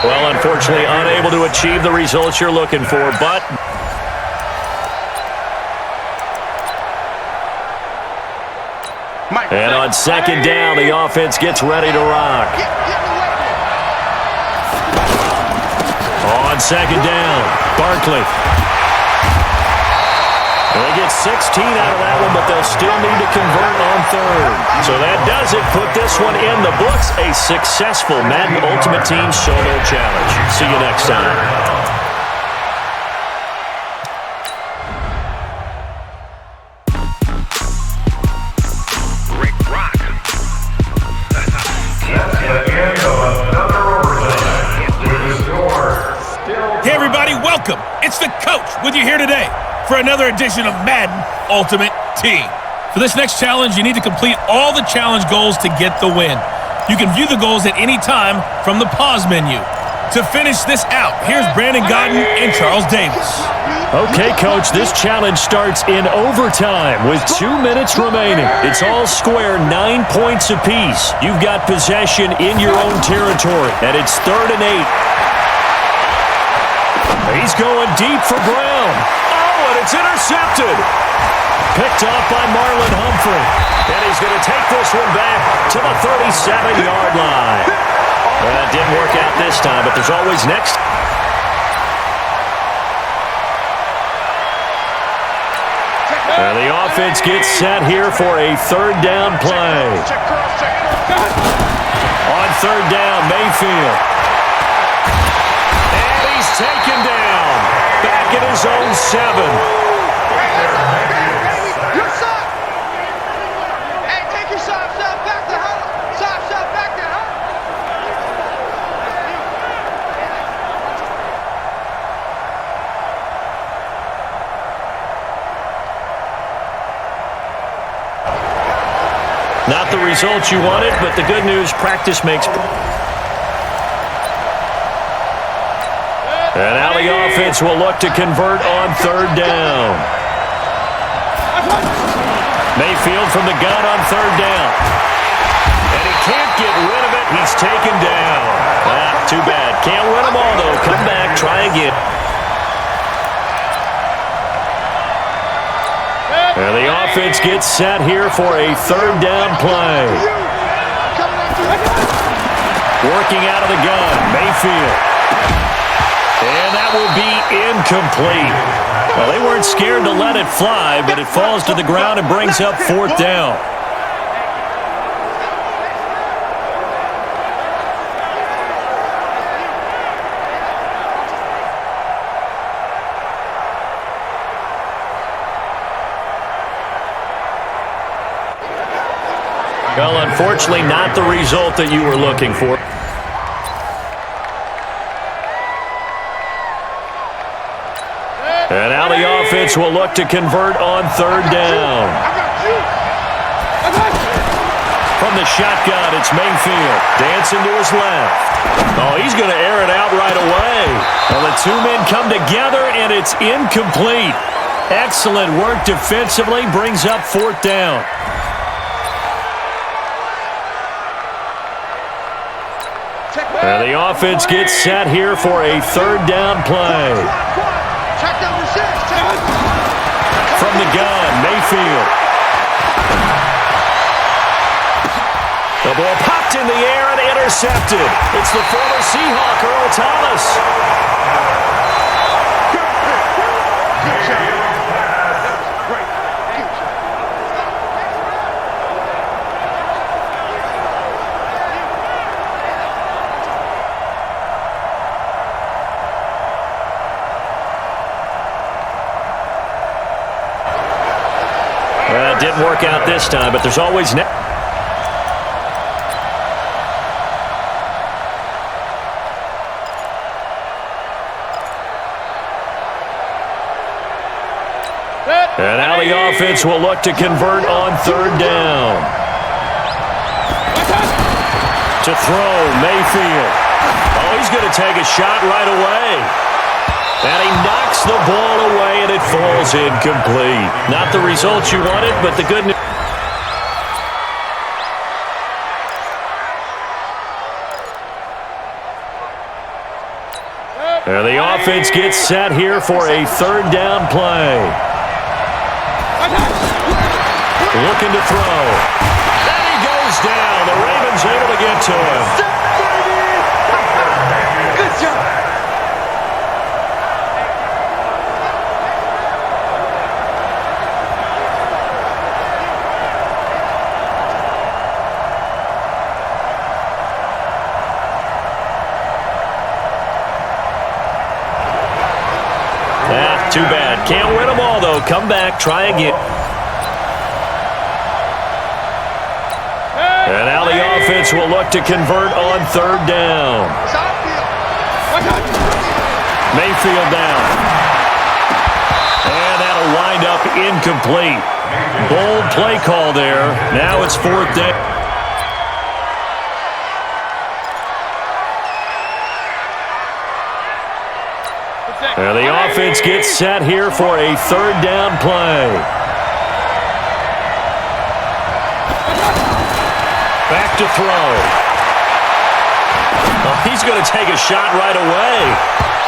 Well, unfortunately, unable to achieve the results you're looking for, but... And on second down, the offense gets ready to rock. On second down, Barkley. They get 16 out of that one, but they'll still need to convert on third. So that does it. Put this one in the books. A successful Madden Ultimate Team Solo Challenge. See you next time. Welcome. It's the coach with you here today for another edition of Madden Ultimate Team. For this next challenge, you need to complete all the challenge goals to get the win. You can view the goals at any time from the pause menu. To finish this out, here's Brandon Godden and Charles Davis. Okay, Coach, this challenge starts in overtime with 2 minutes remaining. It's all square, 9 points apiece. You've got possession in your own territory, and it's 3rd and 8. He's going deep for Brown. Oh, and it's intercepted. Picked off by Marlon Humphrey. And he's going to take this one back to the 37-yard line. Well, that didn't work out this time, but there's always next. And the offense gets set here for a 3rd down play. On 3rd down, Mayfield. Taken down, back at his own 7. Hey, take your socks off, back to huddle. Socks off, back to huddle. Not the results you wanted, but the good news, practice makes... And now the offense will look to convert on 3rd down. Mayfield from the gun on 3rd down. And he can't get rid of it. He's taken down. Too bad. Can't win them all, though. Come back, try again. And the offense gets set here for a 3rd down play. Working out of the gun, Mayfield. And that will be incomplete. Well, they weren't scared to let it fly, but it falls to the ground and brings up 4th down. Well, unfortunately, not the result that you were looking for. And now the offense will look to convert on 3rd down. From the shotgun, it's Mayfield. Dancing to his left. Oh, he's going to air it out right away. Well, the 2 men come together, and it's incomplete. Excellent work defensively. Brings up 4th down. And the offense gets set here for a 3rd down play. From the gun, Mayfield. The ball popped in the air and intercepted. It's the former Seahawk, Earl Thomas. Good job. Well, it didn't work out this time, but there's always... Set. And now the offense will look to convert on third down. To throw, Mayfield. Oh, he's going to take a shot right away. And he knocks the ball away, and it falls incomplete. Not the result you wanted, but the good news. And the offense gets set here for a third down play. Looking to throw. And he goes down. The Ravens able to get to him. Good job. Too bad. Can't win them all, though. Come back, try again. And now the offense will look to convert on third down. Mayfield down. And that'll wind up incomplete. Bold play call there. Now it's fourth down. And the offense gets set here for a third down play. Back to throw. Oh, he's going to take a shot right away.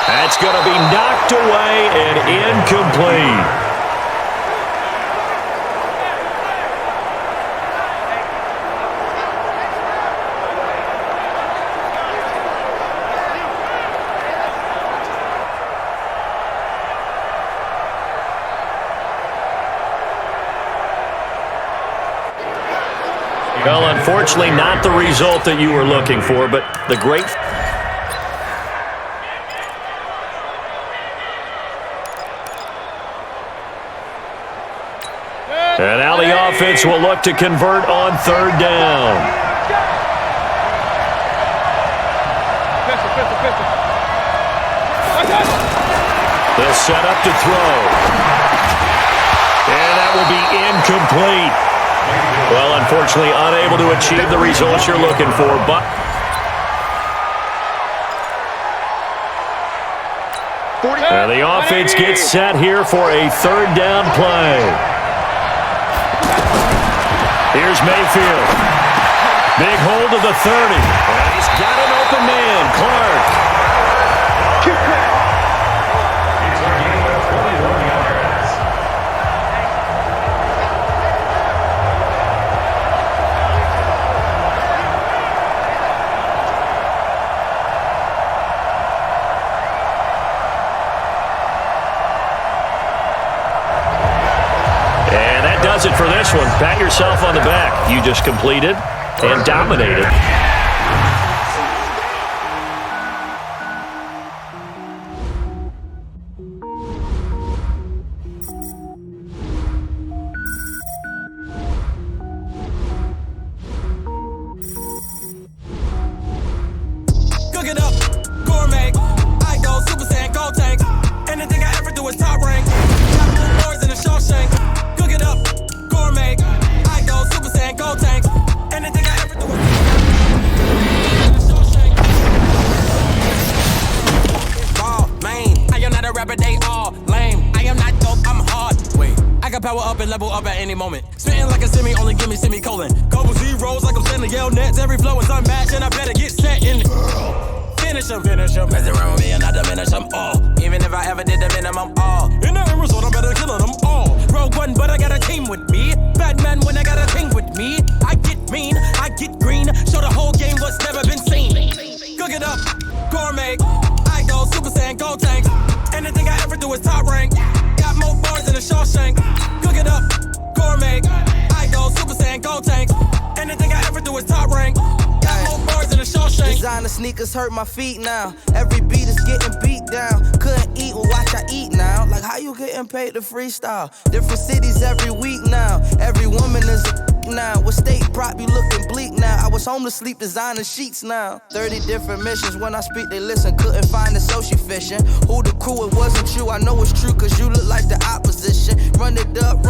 That's going to be knocked away and incomplete. Well, unfortunately, not the result that you were looking for, but the great... And now the offense will look to convert on third down. They'll set up to throw. And that will be incomplete. Well, unfortunately, unable to achieve the results you're looking for, but... And the offense gets set here for a third down play. Here's Mayfield. Big hold of the 30. And he's got an open man, Clark. Does it for this one. Pat yourself on the back. You just completed and dominated. Cook it up, gourmet. I go Super Saiyan, go tank. Anything I ever do is top rank. Got more boys in the Shawshank. Cook it up. I go Super Saiyan, go tank. Anything I ever do Ball, man. I am not a rapper, they all lame. I am not dope, I'm hard. Wait, I can power up and level up at any moment. Spitting like a semi, only give me semicolon. Couple zeros like I'm sending yell nets. Every flow is unmatched and I better get set in it. Finish them. Mess around with me and I diminish them all. Even if I ever did the minimum all. In the end result, I'm better killing them all. Rogue One, but I got a team with me. Batman when I got a team with me. I get mean, I get green. Show the whole game what's never been seen. Cook it up, gourmet. I go Super Saiyan, go tank. Anything I ever do is top rank. Got more bars in the Shawshank. Cook it up, gourmet. I go Super Saiyan, go tank. Anything I ever do is top rank. Got more bars in the Shawshank. Designer sneakers hurt my feet now. Every beat is getting beat down. Couldn't eat, well watch I eat now. Like how you getting paid to freestyle? Different cities every week now. Every woman is a week now. With state prop, you looking bleak now. I was homeless, sleep designing sheets now. 30 different missions. When I speak, they listen. Couldn't find the social fishing. Who the crew, it wasn't you. I know it's true, cause you look like the opposition. Run it up,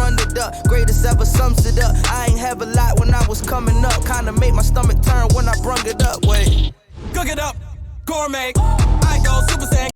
greatest ever sums it up. I ain't have a lot when I was coming up. Kinda made my stomach turn when I brung it up. Wait. Cook it up, gourmet. I go Super Saiyan.